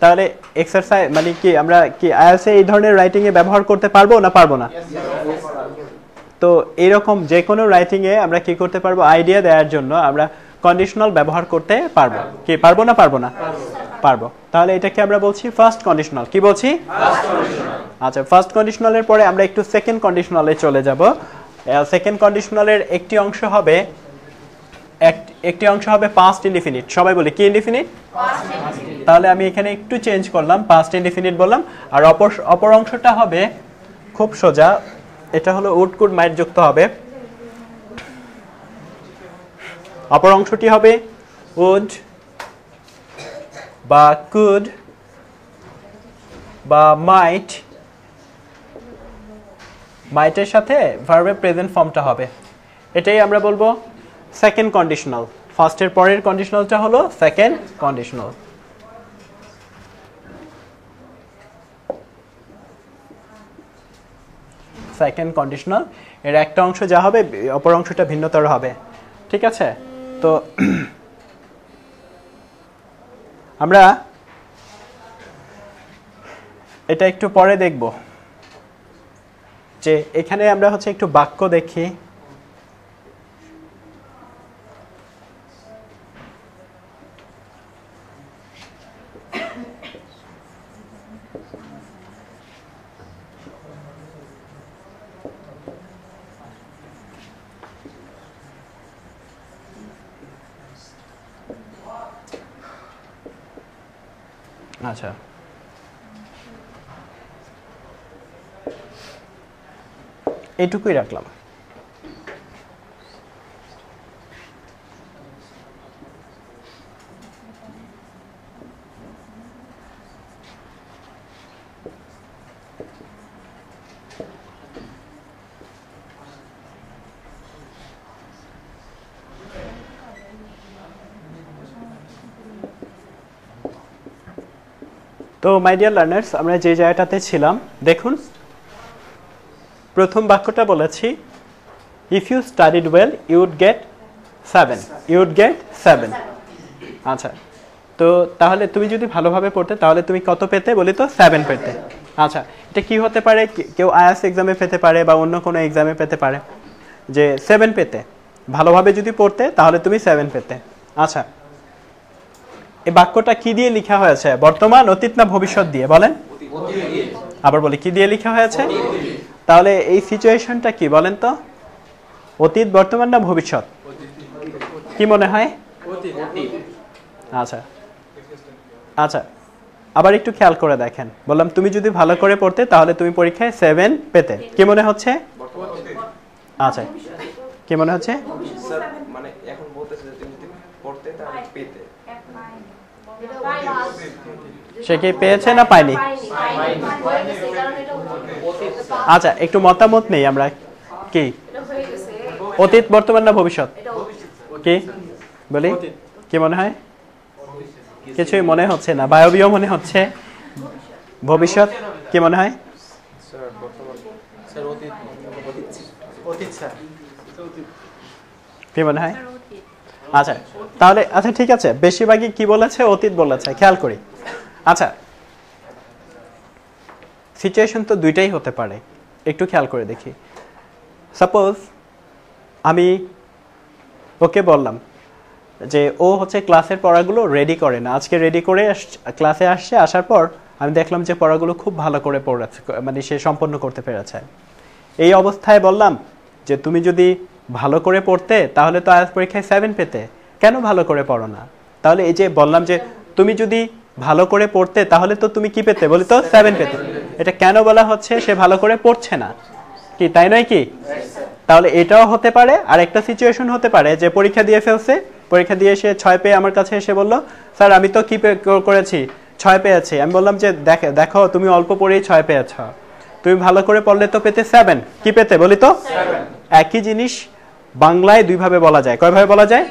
তাহলে এক্সারসাইজ মানে কি আমরা কি আইএলটিএসে এই ধরনের রাইটিং এ ব্যবহার করতে পারবো না পারবো না? তো এরকম যে কোনো রাইটিং এ আমরা কি করতে পারবো, আইডিয়া দেওয়ার জন্য আমরা কন্ডিশনাল ব্যবহার করতে পারবো। কি পারবো না পারবো না? পারবো। তাহলে এটাকে আমরা বলছি ফার্স্ট কন্ডিশনাল। কি বলছি? First conditional. আচ্ছা, ফার্স্ট কন্ডিশনালের পরে আমরা একটু সেকেন্ড কন্ডিশনালে চলে যাব। সেকেন্ড কন্ডিশনালের একটি অংশ হবে পাস্ট ইনডিফিনিট। সবাই বলি কি ইনডিফিনিট? তাহলে আমি এখানে একটু চেঞ্জ করলাম, পাস্ট ইনডিফিনিট বললাম। আর অপর অংশটা হবে খুব সোজা, এটা হলো উড কুড মাইট যুক্ত হবে। অপর অংশটি হবে উড বা কুড বা মাইট, মাইটের সাথে ভার্বের প্রেজেন্ট ফর্মটা হবে। এটাই আমরা বলবো সেকেন্ড কন্ডিশনাল। ফার্স্টের পরের কন্ডিশনালটা হলো সেকেন্ড কন্ডিশনাল। সেকেন্ড কন্ডিশনাল এর একটা অংশ যা হবে, অপর অংশটা ভিন্নতর হবে। ঠিক আছে? তো আমরা এটা একটু পরে দেখব, যে এখানে আমরা হচ্ছে একটু বাক্য দেখি। আচ্ছা, এইটুকুই রাখলাম। তো মাই ডিয়ার লার্নার্স, আমরা যে জায়গাটাতে ছিলাম দেখুন, প্রথম বাক্যটা বলেছি if you studied well you would get 7, you would get 7। আচ্ছা, তো তাহলে তুমি যদি ভালোভাবে পড়তে তাহলে তুমি কত পেতে বলি তো? 7 পেতে। আচ্ছা, এটা কি হতে পারে? কেউ আইএলটিএস এক্সামে পেতে পারে বা অন্য কোনো এক্সামে পেতে পারে, যে 7 পেতে। ভালোভাবে যদি পড়তে তাহলে তুমি 7 পেতে। আচ্ছা, এই বাক্যটা কি দিয়ে লেখা হয়েছে? বর্তমান, অতীত না ভবিষ্যৎ দিয়ে? বলেন। আবার বলি, কি দিয়ে লেখা হয়েছে? তাহলে এই সিচুয়েশনটা কি বলেন তো? অতীত, বর্তমান না ভবিষ্যৎ? কি মনে হয়? আচ্ছা আচ্ছা, আবার একটু খেয়াল করে দেখেন। বললাম তুমি যদি ভালো করে পড়তে তাহলে তুমি পরীক্ষায় 7 পেতে। কি মনে হচ্ছে? আচ্ছা, কি মনে হচ্ছে? স্যার মানে এখন বলতেছে যে তুমি যদি পড়তে তাহলে পেতে। সে কি পেয়েছে না পায়নি? আচ্ছা, একটু মতামত নেই আমরা। কি অতীত, বর্তমান না ভবিষ্যৎ? কি বলি, কি মনে হয়? কিছুই মনে হচ্ছে না, বায়বীয় মনে হচ্ছে। ভবিষ্যৎ কি মনে হয়? স্যার বর্তমান। স্যার অতীত। অতীত স্যার কি মনে হয়? আচ্ছা, তাহলে আচ্ছা ঠিক আছে, বেশিরভাগই কি বলেছে? অতীত বলেছে। খেয়াল করি। আচ্ছা, সিচুয়েশন তো দুইটাই হতে পারে, একটু খেয়াল করে দেখি। সাপোজ আমি ওকে বললাম যে ও হচ্ছে ক্লাসের পড়াগুলো রেডি করে না, আজকে রেডি করে ক্লাসে আসছে। আসার পর আমি দেখলাম যে পড়াগুলো খুব ভালো করে পড়েছে, মানে সে সম্পন্ন করতে পেরেছে। এই অবস্থায় বললাম যে তুমি যদি ভালো করে পড়তে তাহলে তো আজ পরীক্ষায় 7 পেতে, কেন ভালো করে পড়ো না? তাহলে এই যে বললাম যে তুমি যদি ভালো করে পড়তে তাহলে তো তুমি কি পেতে বলি তো? 7 পেতে। এটা কেন বলা হচ্ছে? সে ভালো করে পড়ছে না, কি তাই নয় কি? তাহলে এটাও হতে পারে। আর একটা সিচুয়েশন হতে পারে যে পরীক্ষা দিয়ে ফেলছে, পরীক্ষা দিয়ে এসে 6 পেয়ে আমার কাছে এসে বলল, স্যার আমি তো কি করেছি, 6 পেয়েছি। আমি বললাম যে দেখো তুমি অল্প পড়েই 6 পেয়েছ, তুমি ভালো করে পড়লে তো পেতে 7। কি পেতে বলি তো? একই জিনিস বাংলায় দুইভাবে বলা যায়। কয়ভাবে বলা যায়?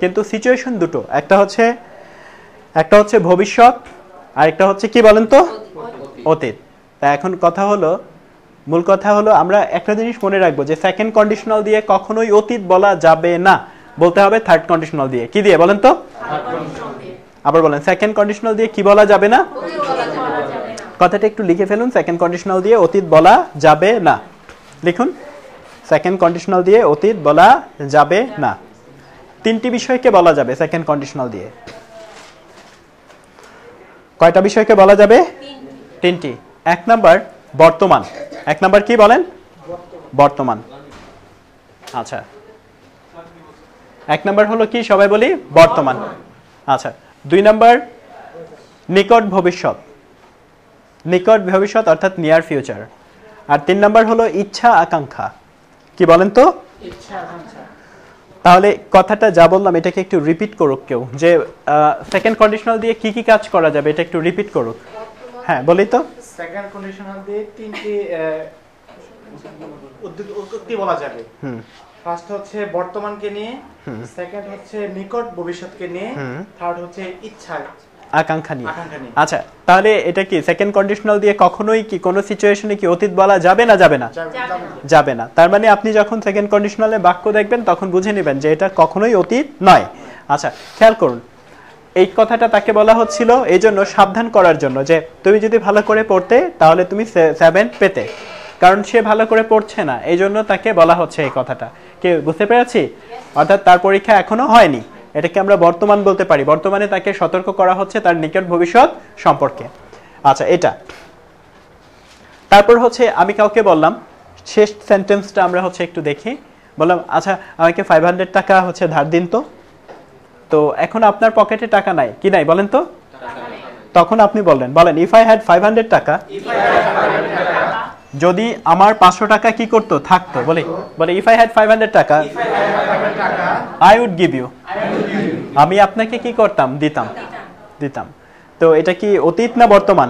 কিন্তু সিচুয়েশন দুটো, একটা হচ্ছে ভবিষ্যৎ, আর একটা হচ্ছে কি বলেন তো? অতীত। তা এখন কথা হলো, মূল কথা হলো আমরা একটা জিনিস মনে রাখবো যে সেকেন্ড কন্ডিশনাল দিয়ে কখনোই অতীত বলা যাবে না, বলতে হবে থার্ড কন্ডিশনাল দিয়ে। কি দিয়ে বলেন তো? আবার বলেন, সেকেন্ড কন্ডিশনাল দিয়ে কি বলা যাবে না? কথাটা একটু লিখে ফেলুন, সেকেন্ড কন্ডিশনাল দিয়ে অতীত বলা যাবে না। লিখুন, সেকেন্ড কন্ডিশনাল দিয়ে অতীত বলা যাবে না। তিনটি বিষয়কে বলা যাবে সেকেন্ড কন্ডিশনাল দিয়ে। কয়টা বিষয়কে বলা যাবে? তিনটি। এক নাম্বার বর্তমান। এক নাম্বার কি বলেন? বর্তমান। আচ্ছা, এক নাম্বার হলো কি সবাই বলি? বর্তমান। আচ্ছা, দুই নাম্বার নিকট ভবিষ্যৎ। নিকট ভবিষ্যৎ অর্থাৎ নিয়ার ফিউচার। আর তিন নাম্বার হলো ইচ্ছা আকাঙ্ক্ষা। কি বলেন তো? ইচ্ছা আকাঙ্ক্ষা। তাহলে কথাটা যা বললাম এটাকে একটু রিপিট করুক কেউ, যে সেকেন্ড কন্ডিশনাল দিয়ে কি কি কাজ করা যাবে এটা একটু রিপিট করুক। হ্যাঁ বলি তো। সেকেন্ড কন্ডিশনাল দিয়ে তিনটি উক্তি বলা যাবে। ফার্স্ট হচ্ছে বর্তমানকে নিয়ে, সেকেন্ড হচ্ছে নিকট ভবিষ্যৎকে নিয়ে, থার্ড হচ্ছে ইচ্ছা আকাঙ্ক্ষা নিয়ে। আচ্ছা, তাহলে এটা কি সেকেন্ড কন্ডিশনাল দিয়ে কখনোই কি কোনো সিচুয়েশনে কি অতীত বলা যাবে না যাবে না? যাবে না। তার মানে আপনি যখন সেকেন্ড কন্ডিশনালে বাক্য দেখবেন তখন বুঝে নেবেন যে এটা কখনোই অতীত নয়। আচ্ছা, খেয়াল করুন, এই কথাটা তাকে বলা হচ্ছিল এই জন্য সাবধান করার জন্য যে তুমি যদি ভালো করে পড়তে তাহলে তুমি 7 পেতে, কারণ সে ভালো করে পড়ছে না, এই জন্য তাকে বলা হচ্ছে এই কথাটা। কি বুঝতে পেরেছি? অর্থাৎ তার পরীক্ষা এখনো হয়নি, এটাকে আমরা বর্তমান বলতে পারি। বর্তমানে তাকে সতর্ক করা হচ্ছে তার নিকট ভবিষ্যৎ সম্পর্কে। আচ্ছা, এটা। তারপর হচ্ছে আমি কাউকে বললাম, শেষ সেন্টেন্সটা আমরা হচ্ছে একটু দেখি। বললাম আচ্ছা আমাকে 500 টাকা হচ্ছে ধার দিন তো। তো এখন আপনার পকেটে টাকা নাই, কি নাই বলেন তো? তখন আপনি বলেন ইফ আই হ্যাড 500 টাকা, যদি আমার 500 টাকা কি করতো থাকতো, বলে ইফ আই হ্যাড 500 টাকা আই উড গিভ ইউ, আমি আপনাকে কি করতাম? দিতাম। তো এটা কি অতীত না বর্তমান?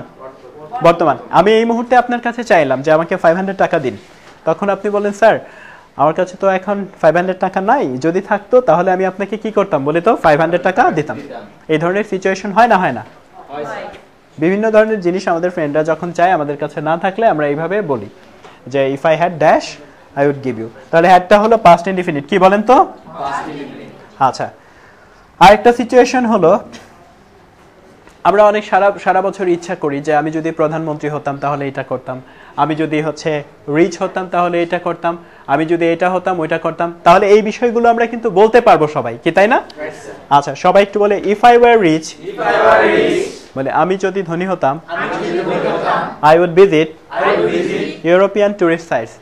বর্তমান। আমি এই মুহূর্তে আপনার কাছে চাইলাম যে আমাকে 500 টাকা দিন, তখন আপনি বলেন স্যার আমার কাছে তো এখন 500 টাকা নাই, যদি থাকতো তাহলে আমি আপনাকে কি করতাম বলি তো? 500 টাকা দিতাম। এই ধরনের সিচুয়েশন হয় না হয় না? বিভিন্ন ধরনের জিনিস আমাদের ফ্রেন্ডরা যখন চায় আমাদের কাছে না থাকলে আমরা এইভাবে বলি যে if I had dash I would give you. তাহলে হ্যাডটা হলো পাস্ট ইনডিফিনিট। কি বলেন তো? আচ্ছা, আরেকটা সিচুয়েশন হলো আমরা অনেক সারা বছর ইচ্ছা করি যে আমি যদি প্রধানমন্ত্রী হতাম তাহলে এটা করতাম, আমি যদি হচ্ছে রিচ হতাম তাহলে এটা করতাম, আমি যদি এটা হতাম ওইটা করতাম। তাহলে এই বিষয়গুলো আমরা কিন্তু বলতে পারবো সবাই, কি তাই না? আচ্ছা, সবাই একটু বলে ইফ আই ওয়ার রিচ, বলে আমি যদি ধনী হতাম, I would visit European tourist sites.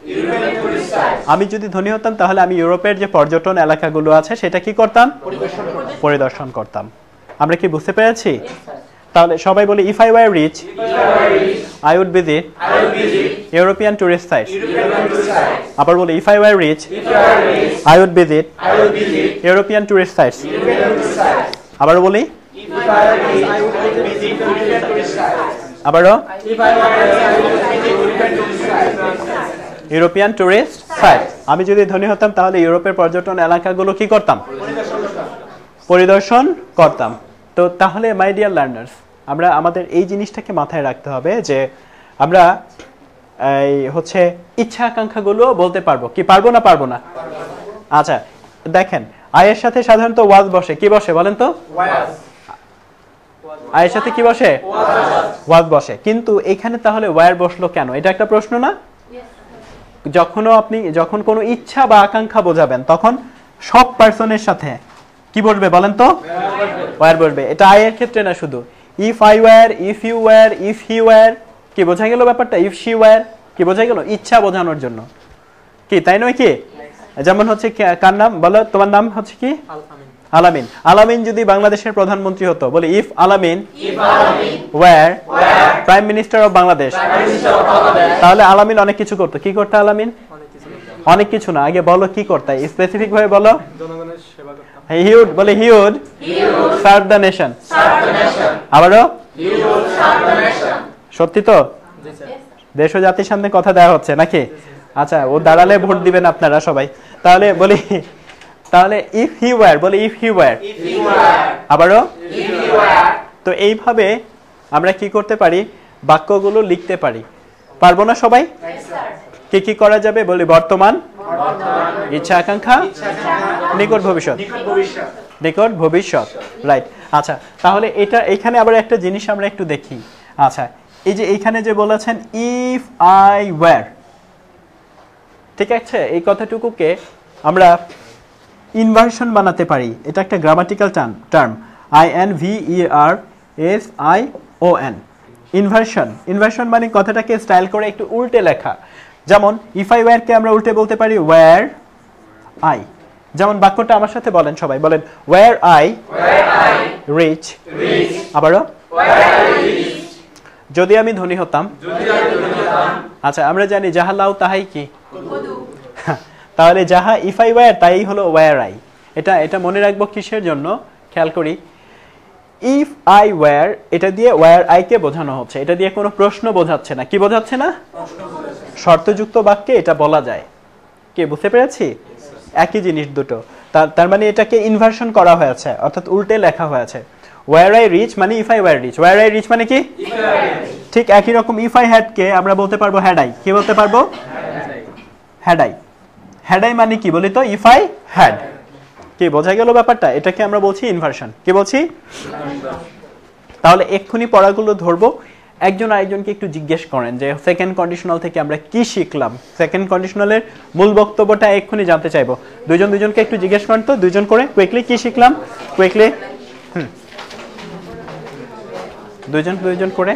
আমি যদি ধনী হতাম তাহলে আমি ইউরোপের যে পর্যটন এলাকাগুলো আছে সেটা কি করতাম? পরিদর্শন করতাম। আমরা কি বুঝতে পেরেছি? তাহলে সবাই বলি if I were rich I would visit European tourist sites. আবার বলি if I were rich I would visit European tourist sites. আবারও বলি আবারও ইউরোপিয়ান টুরিস্ট সাইট। আমি যদি ধনী হতাম তাহলে ইউরোপের পর্যটন এলাকাগুলো কি করতাম? পরিদর্শন করতাম। তো তাহলে মাই ডিয়ার লার্নার্স, আমরা আমাদের এই জিনিসটাকে মাথায় রাখতে হবে যে আমরা এই হচ্ছে ইচ্ছা আকাঙ্ক্ষাগুলো বলতে পারবো। কি পারবো না পারবো না? আচ্ছা দেখেন, আয়ের সাথে সাধারণত ওয়াজ বসে। কি বসে বলেন তো? আয়ের সাথে কি বসে? ওয়াজ বসে। কিন্তু এখানে তাহলে ওয়ার বসলো কেন? এটা একটা প্রশ্ন না? যখন কোনো ইচ্ছা বা আকাঙ্ক্ষা বোঝাবেন তখন সব পার্সনের সাথে কি বলবে বলেন তো? ওয়ার বলবে। এটা আয়ের ক্ষেত্রে না শুধু। If I were, if you were, if he were, কি বোঝা গেল ব্যাপারটা? ইফ শি ওয়ার, কি বোঝা গেল? ইচ্ছা বোঝানোর জন্য। কি তাই নয় কি? যেমন হচ্ছে কার নাম বলো? তোমার নাম হচ্ছে কি? আলামিন। আলামিন যদি বাংলাদেশের প্রধানমন্ত্রী হতো, বলে if Alamin were prime minister of Bangladesh, তাহলে আলামিন অনেক কিছু করতো। কি করতো আলামিন? অনেক কিছু না, আগে বলো কি করতে, স্পেসিফিক ভাবে বলো। জনগণের সেবা করতাম। He would বলে he would serve the nation। আবারও সত্যি তো? দেশ ও জাতির সামনে কথা দেওয়া হচ্ছে নাকি? আচ্ছা, ও দাঁড়ালে ভোট দিবেন আপনারা সবাই। তাহলে বলি, তাহলে ইফ হি ওয়ার, বলে ইফ হি ওয়ার। আবারও। তো এইভাবে আমরা কি করতে পারি? বাক্যগুলো লিখতে পারি। পারবো না সবাই? কি কি করা যাবে বলি? বর্তমান, ইচ্ছা আকাঙ্ক্ষা, নিকট ভবিষ্যৎ। নিকট ভবিষ্যৎ, রাইট। আচ্ছা, তাহলে এটা এখানে আবার একটা জিনিস আমরা একটু দেখি। আচ্ছা, এই যে এইখানে যে বলেছেন ইফ আই ওয়ার, ঠিক আছে, এই কথাটুকুকে আমরা ইনভার্সন বানাতে পারি। এটা একটা grammatical term, INVERSION, inversion. Inversion মানে কথাটাকে স্টাইল করে একটু উল্টে লেখা। যেমন ইফ আই ওয়্যার কে আমরা উল্টে বলতে পারি ওয়্যার আই। যেমন বাক্যটা আমার সাথে বলেন, সবাই বলেন, ওয়্যার আই রিচ। আবারও, যদি আমি ধনী হতাম। আচ্ছা, আমরা জানি যাহা লাউ তাহাই কি, তাহলে যাহা ইফ আই ওয়্যার তাই হলো ওয়্যার আই। এটা মনে রাখবো কিসের জন্য, খেয়াল করি। ইফ আই ওয়্যার, এটা দিয়ে ওয়্যার আই কে বোঝানো হচ্ছে, এটা দিয়ে কোনো প্রশ্ন বোঝাচ্ছে না। কি বোঝাচ্ছে না? শর্তযুক্ত বাক্যে এটা বলা যায়। কে বুঝতে পেরেছি? একই জিনিস দুটো। তার মানে এটাকে ইনভার্সন করা হয়েছে, অর্থাৎ উল্টে লেখা হয়েছে। ওয়্যার আই রিচ মানে if I were rich, were I rich মানে কি? ঠিক একই রকম ইফ আই হ্যাড কে আমরা বলতে পারবো হ্যাড আই। কি বলতে পারবো? Had I. হ্যাড আই মানে কি বলি তো? If I had. কি বোঝা গেল ব্যাপারটা? এটাকে আমরা বলছি ইনভার্সন। কি বলছি? তাহলে এক্ষুনি পড়াগুলো ধরবো, একজন আরেকজনকে একটু জিজ্ঞেস করেন যে সেকেন্ড কন্ডিশনাল থেকে আমরা কি শিখলাম। সেকেন্ড কন্ডিশনালের মূল বক্তব্যটা এক্ষুনি জানতে চাইবো। দুজনকে একটু জিজ্ঞেস করেন তো, দুজন করে কুইকলি কি শিখলাম, কুইকলি। দুজন করে।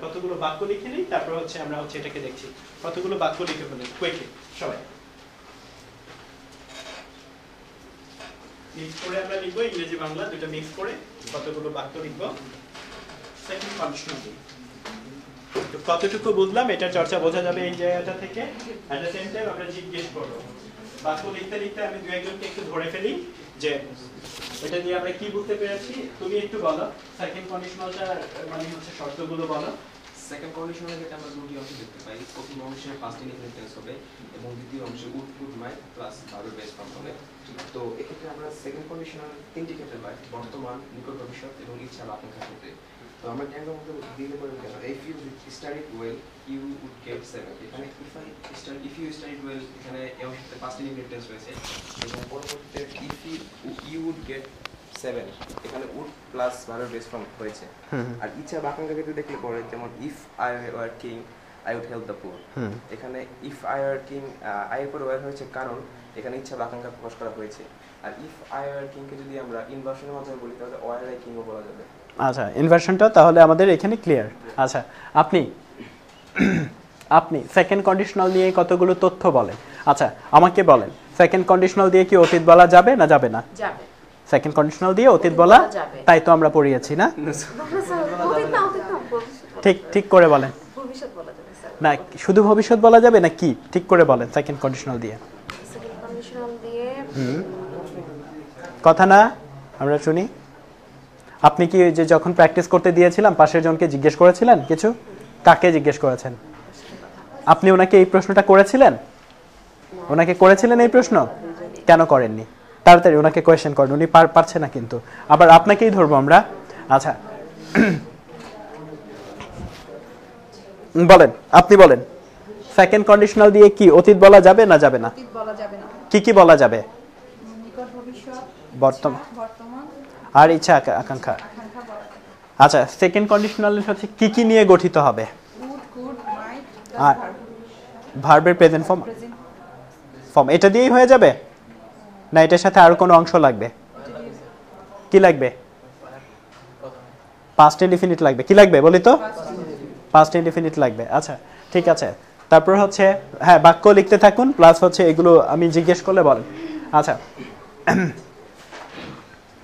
কতগুলো বাক্য লিখে নিই, তারপর আমরা এটাকে দেখছি। কতগুলো বাক্য লিখে ফেলি কুইকলি সবাই। মিক্স করে আমরা লিখবো, ইংরেজি বাংলা দুটো মিক্স করে কতগুলো বাক্য লিখবো। সেকেন্ড কন্ডিশনাল তো কতটুকু বুঝলাম এটার চর্চা বোঝা যাবে এই জায়গাটা থেকে। এট দ্য সেম টাইম আমরা জিজ্ঞেস করবো। বাক্য লিখতে লিখতে আমি দু একজনকে একটু ধরে ফেলি যে এটা দিয়ে আমরা কি বুঝতে পেরেছি। তুমি একটু বলো সেকেন্ড কন্ডিশনালটা মানে শর্তগুলো বলো। সেকেন্ড কন্ডিশনালে যেটা আমরা দুটি অংশ দেখতে পাই, প্রথম অংশে পাস্ট ইনডিফিনিট টেন্স হবে এবং দ্বিতীয় অংশে উড কুড মাইট প্লাস ভার্বের বেস ফর্ম হবে। তো এক্ষেত্রে আমরা সেকেন্ড কন্ডিশনাল তিনটি ক্ষেত্রে পাই, বর্তমান, নিকট ভবিষ্যৎ এবং ইচ্ছা বা আকাঙ্ক্ষার ক্ষেত্রে। তো আমরা ট্যাগের মধ্যে দিতে পারি কেন, if you studied well you would get 7। এখানে ইফ ইউ স্টাডিড ওয়েল, এখানে এই অংশতে পাস্ট ইনডিফিনিট টেন্স রয়েছে এবং পরবর্তীতে ইফ ইউ উড গেট 7, এখানে উড প্লাস ভার্বের বেস ফর্ম হয়েছে। আর ইচ্ছা বা আকাঙ্ক্ষা ক্ষেত্রে দেখলে পরে, যেমন if I were king I would help the poor. এখানে if I were king, I এর পরে ওয়ার হয়েছে কারণ এখানে ইচ্ছা বা আকাঙ্ক্ষা প্রকাশ করা হয়েছে। আর ইফ আই ওয়ার কিং কে যদি আমরা ইনভার্সনের মাধ্যমে বলি তাহলে ওয়ার আই কিংও বলা যাবে। আচ্ছা, ইনভার্সনটা তাহলে আমাদের এখানে ক্লিয়ার। আচ্ছা, আপনি সেকেন্ড কন্ডিশনাল নিয়ে কতগুলো তথ্য বলেন। আচ্ছা, আমাকে বলেন সেকেন্ড কন্ডিশনাল দিয়ে কি অতীত বলা যাবে না যাবে না? যাবে। সেকেন্ড কন্ডিশনাল দিয়ে অতীত বলা যাবে, তাই তো আমরা পড়িয়েছি না? ঠিক করে বলেন। ভবিষ্যৎ বলা যাবে স্যার। না, শুধু ভবিষ্যৎ বলা যাবে না কি? ঠিক করে বলেন সেকেন্ড কন্ডিশনাল দিয়ে। সেকেন্ড কন্ডিশনাল দিয়ে কথা না আমরা শুনি। আপনি কি যে যখন প্র্যাকটিস করতে দিয়েছিলাম পাশের জনকে জিজ্ঞেস করেছিলেন কিছু? কাকে জিজ্ঞেস করেছেন? আপনি ওনাকে এই প্রশ্নটা করেছিলেন? ওনাকে করেছিলেন এই প্রশ্ন? কেন করেননি? তাড়াতাড়ি ওনাকে কোয়েশ্চেন করেন, উনি পারছে না কিন্তু। আবার আপনাকেই ধরবো আমরা। আচ্ছা, বলেন, আপনি বলেন সেকেন্ড কন্ডিশনাল দিয়ে কি অতীত বলা যাবে না যাবে না? অতীত বলা যাবে না। কি বলা যাবে? নিকট ভবিষ্যৎ, বর্তমান আর ইচ্ছা আকাঙ্ক্ষা। আচ্ছা, সেকেন্ড কন্ডিশনাল কি নিয়ে গঠিত হবে? উড কুড মাইট আর ভার্বের প্রেজেন্ট ফর্ম এটা দিয়েই হয়ে যাবে না এটার সাথে আর কোনো অংশ লাগবে? কি লাগবে? পাস্ট ইনডিফিনিট লাগবে। কি লাগবে বলি তো? পাস্ট ইনডিফিনিট লাগবে। আচ্ছা, ঠিক আছে। তারপর হ্যাঁ, বাক্য লিখতে থাকুন, প্লাস এগুলো আমি জিজ্ঞেস করলে বলেন। আচ্ছা,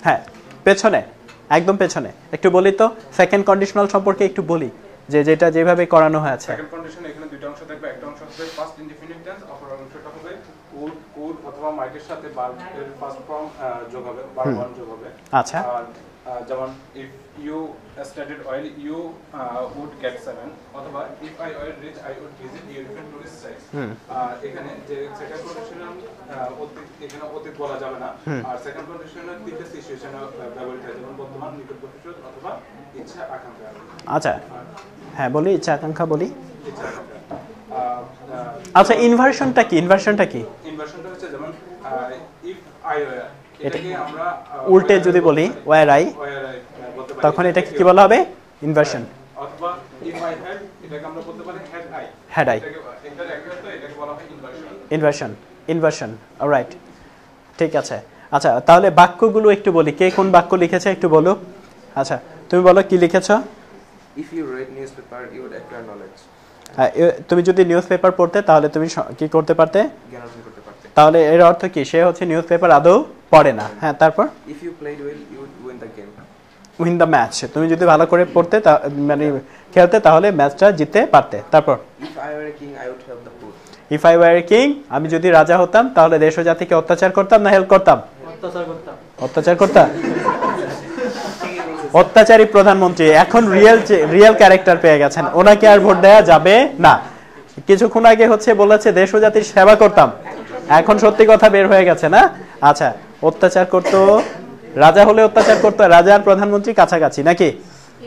হ্যাঁ, পেছনে, একদম পেছনে একটু বলি তো সেকেন্ড কন্ডিশনাল সম্পর্কে একটু বলি, যে যেটা যেভাবে করানো হয়েছে। সেকেন্ড কন্ডিশনে এখানে দুটো অংশ থাকবে, একটা অংশ হবে পাস্ট ইনডিফিনিট টেন্স, অপর অংশটা হবে উড কুড অথবা মাইটের সাথে ভার্বের ফার্স্ট ফর্ম যোগ হবে, ভার্ব ওয়ান যোগ হবে। আচ্ছা, আর যেমন if you studied oil you would get 7 অথবা if I were rich I would visit European tourist sites এখানে যে সেকেন্ড কন্ডিশনাল এখানে অতীত বলা যাবে না আর সেকেন্ড কন্ডিশনাল তিনটা সিচুয়েশনে ব্যবহৃত হয় যেমন বর্তমান নিকট ভবিষ্যৎ অথবা ইচ্ছা আকাঙ্ক্ষা আচ্ছা হ্যাঁ বলি ইচ্ছা আকাঙ্ক্ষা বলি আচ্ছা ইনভার্সনটা কি ইনভার্সনটা হচ্ছে যেমন if I were এটাকে আমরা উল্টে যদি বলি where I তখন এটাকে কি বলা হবে ইনভার্সন অথবা if I had এটাকে আমরা বলতে পারি had I এটার একই অর্থ এটাকে বলা হয় ইনভার্সন অলরাইট ঠিক আছে আচ্ছা তাহলে বাক্যগুলো একটু বলি কে কোন বাক্য লিখেছে একটু বলো আচ্ছা তুমি বলো কি লিখেছো If you read newspaper you would acquire knowledge তুমি যদি নিউজ পেপার পড়তে তাহলে তুমি কি করতে পারতে জ্ঞান অর্জন করতে পারতে তাহলে এর অর্থ কি সে হচ্ছে নিউজ পেপার আদৌ পড়ে না হ্যাঁ তারপর if you played well you would win the game win the match তুমি যদি ভালো করে পড়তে মানে খেলতে তাহলে ম্যাচটা জিততে পারতে তারপর if I were a king I would help the poor if I war a king আমি যদি রাজা হতাম তাহলে দেশ ও জাতিকে অত্যাচার করতাম না হেল্প করতাম অত্যাচার করতাম অত্যাচারী প্রধানমন্ত্রী এখন রিয়েল ক্যারেক্টার পেয়ে গেছেন ওনাকে আর ভোট দেওয়া যাবে না কিছুক্ষণ আগে হচ্ছে বলেছে দেশ ও জাতির সেবা করতাম এখন সত্যি কথা বের হয়ে গেছে না আচ্ছা অত্যাচার করতো রাজা হলে অত্যাচার করতো রাজা আর প্রধানমন্ত্রী কাছাকাছি নাকি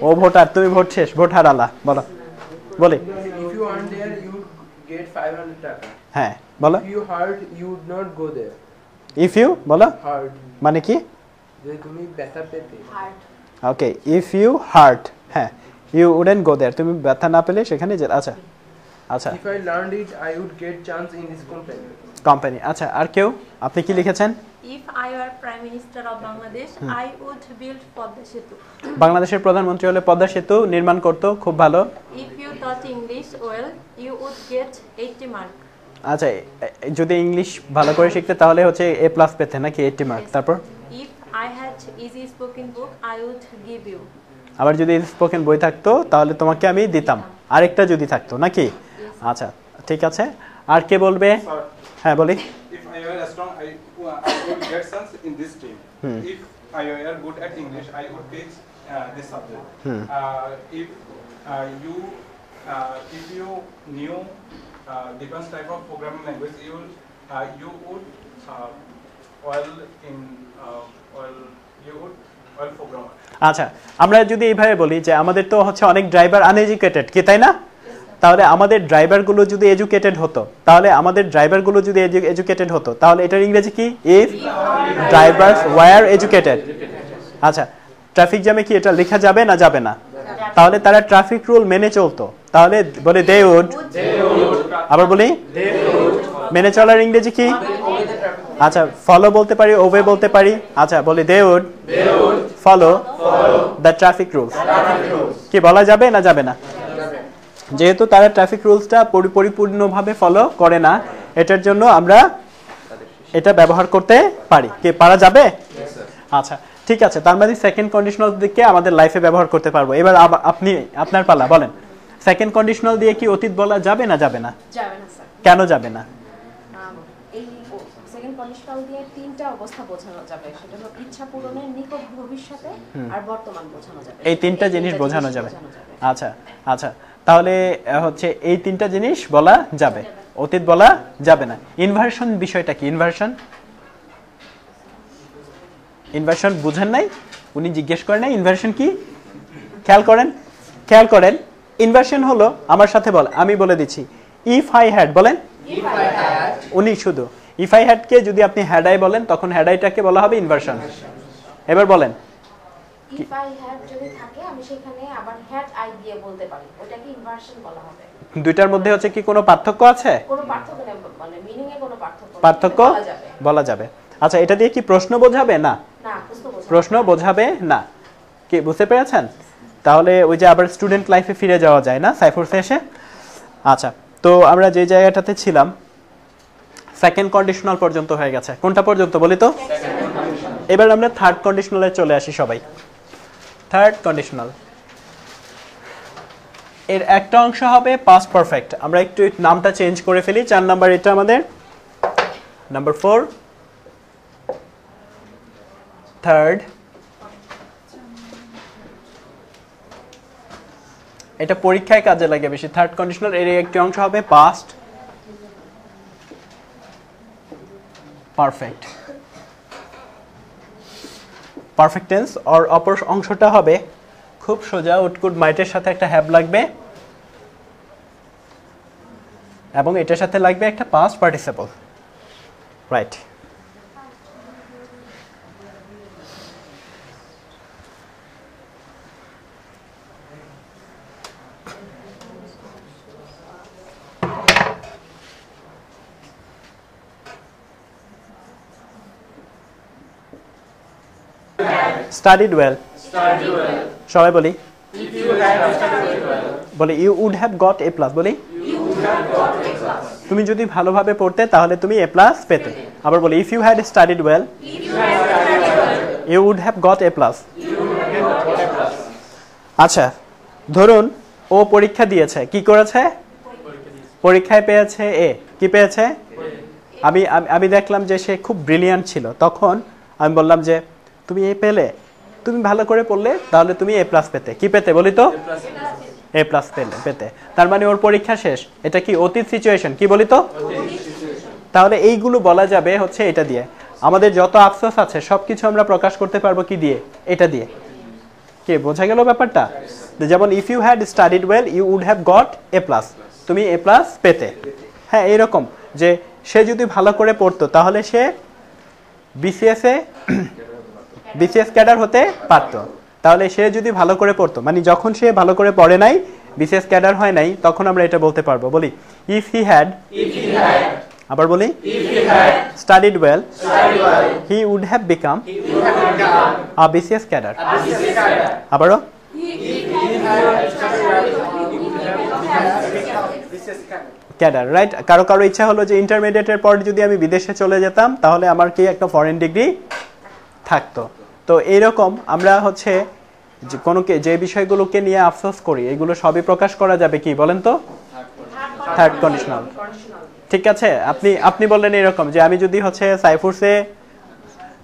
ও ভোটার তুমি ভোট শেষ ভোট হারালা বলো বলি If you aren't there, you would get 500 টাকা. হ্যাঁ বলো If you hurt, you would not go there. If you বলো Hurt. মানে কি যে তুমি ব্যথা পেতে. ওকে ইফ ইউ হার্ট হ্যাঁ ইউ উডেন্ট গো দেয়ার তুমি ব্যথা না পেলে সেখানে যে আচ্ছা আচ্ছা If I learned it, I would get chance in this company. Company আচ্ছা আর কেউ আপনি কি লিখেছেন If I were Prime Minister of Bangladesh, I would build Podda Setu. বাংলাদেশের প্রধানমন্ত্রী হলে পদ্মা সেতু নির্মাণ করতো খুব ভালো If you taught English well, you would get 80 mark. আচ্ছা যদি ইংলিশ ভালো করে শিখতে তাহলে হচ্ছে এ প্লাস পেতে নাকি 80 মার্ক তারপর If I had easy spoken book, I would give you. আবার যদি স্পোকেন বই থাকতো তাহলে তোমাকে আমি দিতাম আরেকটা যদি থাকতো নাকি আচ্ছা ঠিক আছে আর কে বলবে হ্যাঁ বলি if I were strong I would get chance in this team if I were good at English I would teach this subject if you knew different type of programming language you would programmer আচ্ছা আমরা যদি এইভাবে বলি যে আমাদের তো হচ্ছে অনেক ড্রাইভার আনএডুকেটেড কি তাই না তাহলে আমাদের ড্রাইভারগুলো যদি এডুকেটেড হতো তাহলে এটার ইংরেজি কি ইফ ড্রাইভারস ওয়্যার এডুকেটেড আচ্ছা ট্রাফিক জ্যামে কি এটা লেখা যাবে না যাবে না তাহলে তারা ট্রাফিক রুল মেনে চলতো তাহলে বলে দে উড আবার বলি মেনে চলার ইংরেজি কি আচ্ছা ফলো বলতে পারি ওবে বলতে পারি আচ্ছা বলি they would follow the traffic rules কি বলা যাবে না যাবে না যেহেতু তারা ট্রাফিক রুলসটা পরিপূর্ণভাবে ফলো করে না এটার জন্য আমরা এটা ব্যবহার করতে পারি কি পারা যাবে আচ্ছা ঠিক আছে তার মানে সেকেন্ড কন্ডিশনাল দিকে আমাদের লাইফে ব্যবহার করতে পারবো এবার আপনি আপনার পালা বলেন সেকেন্ড কন্ডিশনাল দিয়ে কি অতীত বলা যাবে না যাবে না যাবে না স্যার কেন যাবে না এই সেকেন্ড কন্ডিশনাল দিয়ে তিনটা অবস্থা বোঝানো যাবে সেটা হলো ইচ্ছা পূরণের নিকট ভবিষ্যতে আর বর্তমান বোঝানো যাবে এই তিনটা জিনিস বোঝানো যাবে আচ্ছা আচ্ছা তাহলে হচ্ছে এই তিনটা জিনিস বলা যাবে অতীত বলা যাবে না ইনভার্সন বিষয়টা কি ইনভার্সন বুঝেন নাই উনি জিজ্ঞেস করেন নাই ইনভার্সন কি খেয়াল করেন ইনভার্সন হলো আমার সাথে বল আমি বলে দিচ্ছি ইফ আই হ্যাড বলেন উনি শুধু ইফ আই হ্যাড কে যদি আপনি হ্যাড আই বলেন তখন হ্যাড আইটাকে বলা হবে ইনভার্সন এবার বলেন ইফ আই হ্যাড যদি থাকে আমি সেখানে আবার হ্যাড আই দিয়ে বলতে পারি ওটাকে ইনভার্সন বলা হবে দুইটার মধ্যে হচ্ছে কি কোনো পার্থক্য আছে কোনো পার্থক্য নেই মানে মিনিং এ কোনো পার্থক্য বলা যাবে আচ্ছা এটা দিয়ে কি প্রশ্ন বোঝাবে না না প্রশ্ন বোঝাবে না কি বুঝতে পেরেছেন তাহলে ওই যে আবার স্টুডেন্ট লাইফে ফিরে যাওয়া যায় না সাইফোর্সে এসে আচ্ছা তো আমরা যে জায়গাটাতে ছিলাম সেকেন্ড কন্ডিশনাল পর্যন্ত হয়ে গেছে কোনটা পর্যন্ত বলি তো এবার আমরা থার্ড কন্ডিশনালে চলে আসি সবাই থার্ড কন্ডিশনাল এর একটা অংশ হবে পাস্ট পারফেক্ট আমরা একটু নামটা চেঞ্জ করে ফেলি 4 নাম্বার এটা আমাদের নাম্বার 4 থার্ড এটা পরীক্ষায় কাজে লাগে বেশি। থার্ড কন্ডিশনাল এর একটি অংশ হবে পাস্ট পারফেক্ট, পারফেক্ট টেন্স। আর অপর অংশটা হবে খুব সোজা, উড কুড মাইটের সাথে একটা হ্যাভ লাগবে এবং এটার সাথে লাগবে একটা past participle, right. Studied well. সবাই বলি বলি you would have got A plus. বলি তুমি যদি ভালোভাবে পড়তে তাহলে তুমি এ প্লাস পেতে। আবার বলি if you had studied well you would have got A plus. আচ্ছা, ধরুন ও পরীক্ষা দিয়েছে, কি করেছে? পরীক্ষায় পেয়েছে এ। কি পেয়েছে? আমি দেখলাম যে সে খুব ব্রিলিয়ান্ট ছিল, তখন আমি বললাম যে তুমি এ পেলে, তুমি ভালো করে পড়লে তাহলে তুমি এ প্লাস পেতে। কি পেতে বলি তো? এ প্লাস পেতে। তার মানে ওর পরীক্ষা শেষ। এটা কি অতীত সিচুয়েশন? কি বলি তো? তাহলে এইগুলো বলা যাবে হচ্ছে এটা দিয়ে। আমাদের যত আফসোস আছে সবকিছু আমরা প্রকাশ করতে পারবো কি দিয়ে? এটা দিয়ে। কি বোঝা গেল ব্যাপারটা? যেমন if you had studied well you would have got A plus, তুমি এ প্লাস পেতে। হ্যাঁ, এইরকম যে সে যদি ভালো করে পড়তো তাহলে সে বিসিএস ক্যাডার হতে পারতো। তাহলে সে যদি ভালো করে পড়তো, মানে যখন সে ভালো করে পড়ে নাই, বিসিএস ক্যাডার হয় নাই, তখন আমরা এটা বলতে পারবো। বলি ইফ হি হ্যাড, আবার বলি studied well he would have become a BCS cadre. আবারও ক্যাডার, রাইট। কারো কারো ইচ্ছা হলো যে ইন্টারমিডিয়েটের পর যদি আমি বিদেশে চলে যেতাম তাহলে আমার কি একটা ফরেন ডিগ্রি থাকতো। তো এইরকম আমরা হচ্ছে যে বিষয়গুলোকে নিয়ে আফসোস করি এগুলো সবই প্রকাশ করা যাবে কি বলেন তো? Third conditional. ঠিক আছে, আপনি বললেন এরকম যে আমি যদি হচ্ছে সাইফুরসে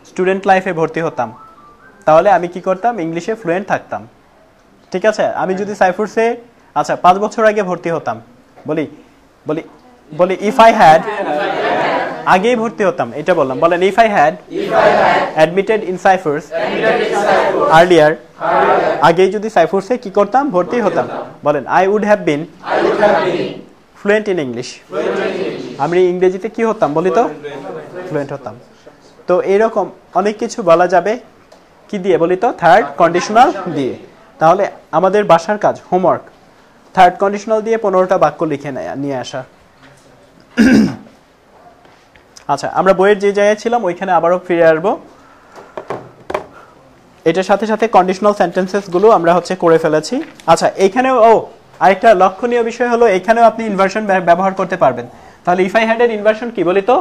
স্টুডেন্ট লাইফে ভর্তি হতাম তাহলে আমি কি করতাম? ইংলিশে ফ্লুয়েন্ট থাকতাম। ঠিক আছে, আমি যদি সাইফুরসে 5 বছর আগে ভর্তি হতাম, বলি ইফ আই হ্যাড, আগেই ভর্তি হতাম এটা বললাম। বলেন if I had admitted in Saifurs earlier, আগেই যদি সাইফুরসে কি করতাম? ভর্তি হতাম। বলেন I would have been fluent in English, আমি ইংরেজিতে কি হতাম বলি তো? ফ্লুয়েন্ট হতাম। তো এইরকম অনেক কিছু বলা যাবে কি দিয়ে বলি তো? থার্ড কন্ডিশনাল দিয়ে। তাহলে আমাদের বাসার কাজ, হোমওয়ার্ক, থার্ড কন্ডিশনাল দিয়ে 15টা বাক্য লিখে নিয়ে আসা। আচ্ছা, আমরা বইয়ের যে জায়গায় ছিলাম ওইখানে আবারও ফিরে আসবো। এটার সাথে সাথে কন্ডিশনাল সেন্টেন্সেস গুলো আমরা হচ্ছে করে ফেলেছি। আচ্ছা, এইখানেও আরেকটা লক্ষণীয় বিষয় হলো এখানেও আপনি ইনভার্সন ব্যবহার করতে পারবেন। তাহলে ইফ আই হ্যাড এর ইনভার্সন কি বলি তো?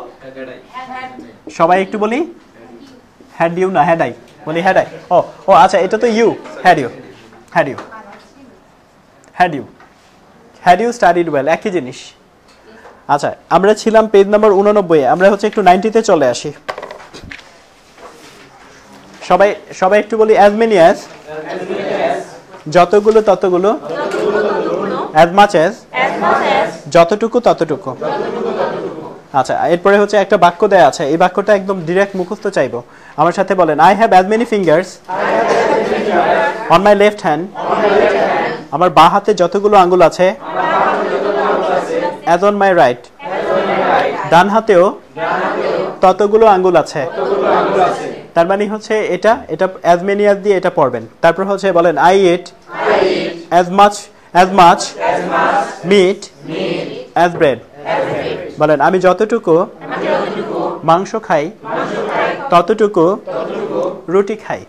সবাই একটু বলি হ্যাড ইউ না হ্যাড আই। বলি হ্যাড আই। ও আচ্ছা, এটা তো you, had you, had you, had you, had you studied well, একই জিনিস। আচ্ছা, আমরা ছিলাম পেজ নাম্বার 89, আমরা হচ্ছে একটু 90-তে চলে আসি। সবাই একটু বলি অ্যাজ মেনি অ্যাজ, যতগুলো ততগুলো, অ্যাজ মাচ অ্যাজ, যতটুকু ততটুকু। আচ্ছা, এরপরে হচ্ছে একটা বাক্য দেয়া আছে, এই বাক্যটা একদম ডিরেক্ট মুখস্থ চাইবো। আমার সাথে বলেন I have as many fingers on my left hand, আমার বাঁ হাতে যতগুলো আঙ্গুল আছে, অ্যাজ অন মাই রাইট, ডান হাতেও ততগুলো আঙ্গুল আছে। তার মানে হচ্ছে এটা অ্যাজ মেনি অ্যাজ দিয়ে এটা পড়বেন। তারপর হচ্ছে বলেন I eat as much meat as bread. বলেন আমি যতটুকু মাংস খাই ততটুকু রুটি খাই।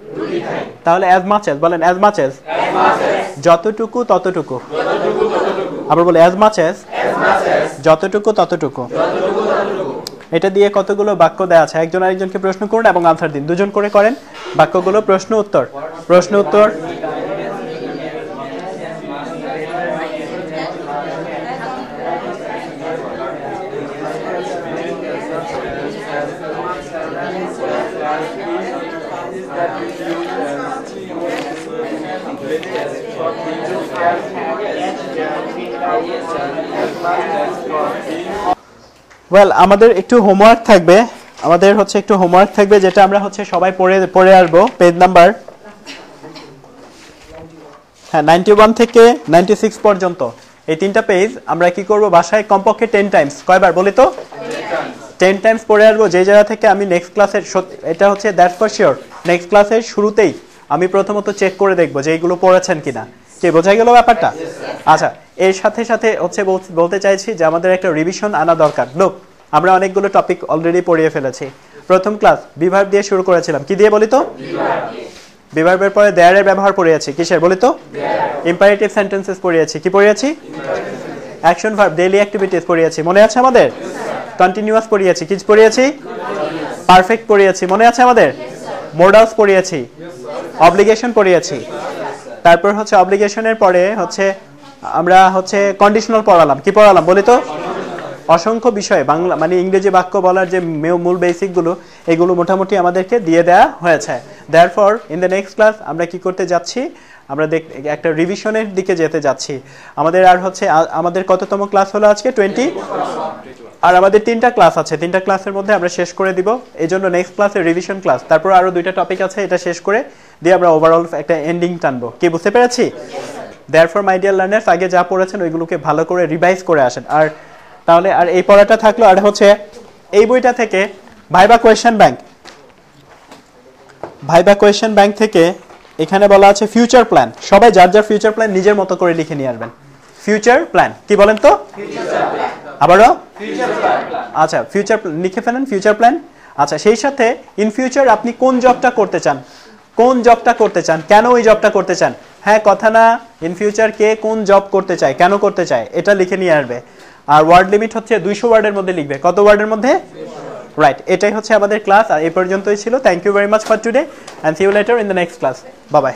তাহলে অ্যাজ মাচ অ্যাজ, বলেন অ্যাজ মাচ অ্যাজ, যতটুকু ততটুকু। আবার বলে অ্যাজ মাচ অ্যাজ, যতটুকু ততটুকু। এটা দিয়ে কতগুলো বাক্য দেওয়া আছে, একজন আরেকজনকে প্রশ্ন করুন এবং আনসার দিন। দুজন করে করেন বাক্যগুলো, প্রশ্ন উত্তর, প্রশ্ন উত্তর। ওয়েল আমাদের একটু হোমওয়ার্ক থাকবে, যেটা আমরা হচ্ছে সবাই পড়ে আসবো। পেজ নাম্বার 91 থেকে 96 পর্যন্ত এই তিনটা পেজ আমরা কি করব, বাসায় কমপক্ষে 10 টাইমস, কয়বার বলি তো 10 টাইমস পড়ে আসবো। যে জায়গা থেকে আমি নেক্সট ক্লাসের, এটা হচ্ছে দ্যাটস ফর শিওর, নেক্সট ক্লাসের শুরুতেই আমি প্রথমত চেক করে দেখবো যে এইগুলো পড়েছেন কিনা। কি বোঝা গেল ব্যাপারটা? আচ্ছা, এর সাথে সাথে হচ্ছে বলতে চাইছি যে আমাদের একটা রিভিশন আনা দরকার। লোক আমরা অনেকগুলো টপিক অলরেডি পড়িয়ে ফেলেছি। প্রথম ক্লাস বিভার দিয়ে শুরু করেছিলাম, কি দিয়ে বলি তো? বিভার্বের পরে দেয়ারের ব্যবহার পড়িয়েছি, কিসের বলি তো? ইম্পারেটিভ সেন্টেন্সেস পড়িয়েছি, কি পড়িয়েছি? অ্যাকশন ভার্ব, ডেইলি অ্যাক্টিভিটিস পড়িয়েছি, মনে আছে আমাদের? কন্টিনিউয়াস পড়িয়েছি, কি পড়িয়েছি? পারফেক্ট পড়িয়েছি, মনে আছে আমাদের? মোডালস পড়িয়েছি, অব্লিগেশন পড়িয়েছি, তারপর হচ্ছে অব্লিগেশনের পরে হচ্ছে আমরা হচ্ছে কন্ডিশনাল পড়ালাম, কি পড়ালাম বলি তো? অসংখ্য বিষয়, বাংলা মানে ইংরেজি বাক্য বলার যে মূল বেসিকগুলো, এগুলো মোটামুটি আমাদেরকে দিয়ে দেওয়া হয়েছে। Therefore in the next class আমরা কি করতে যাচ্ছি, আমরা একটা রিভিশনের দিকে যেতে যাচ্ছি। আমাদের আর হচ্ছে আমাদের কততম ক্লাস হলো আজকে? 20। আর আমাদের 3টা ক্লাস আছে, 3টা ক্লাসের মধ্যে আমরা শেষ করে দিব। এই জন্য নেক্সট ক্লাসে রিভিশন ক্লাস, তারপর আরো 2টা টপিক আছে, এটা শেষ করে দিয়ে আমরা ওভারঅল একটা এন্ডিং টানবো। কি বুঝতে পেরেছি? দেয়ারফর মাই ডিয়ার লার্নার্স, আগে যা পড়েছেন ওইগুলোকে ভালো করে রিভাইজ করে আসেন। আর তাহলে আর এই পড়াটা থাকলো। আর হচ্ছে এই বইটা থেকে ভাইবা কোয়েশ্চেন ব্যাংক থেকে এখানে বলা আছে ফিউচার প্ল্যান। সবাই যার যার ফিউচার প্ল্যান নিজের মতো করে লিখে নিয়ে আসবেন। ফিউচার প্ল্যান কি বলেন তো? আবারও আচ্ছা, ফিউচার লিখে ফেলেন, ফিউচার প্ল্যান। আচ্ছা, সেই সাথে ইন ফিউচার আপনি কোন জবটা করতে চান, কেন ওই জবটা করতে চান। হ্যাঁ, কথা না, ইন ফিউচার কে কোন জব করতে চায়, কেন করতে চায়, এটা লিখে নিয়ে আসবে। আর ওয়ার্ড লিমিট হচ্ছে 200 ওয়ার্ডের মধ্যে লিখবে। কত ওয়ার্ডের মধ্যে? রাইট, এটাই হচ্ছে আমাদের ক্লাস। আর এই পর্যন্তই ছিল। Thank you very much for today and see you later in the next class. Bye by.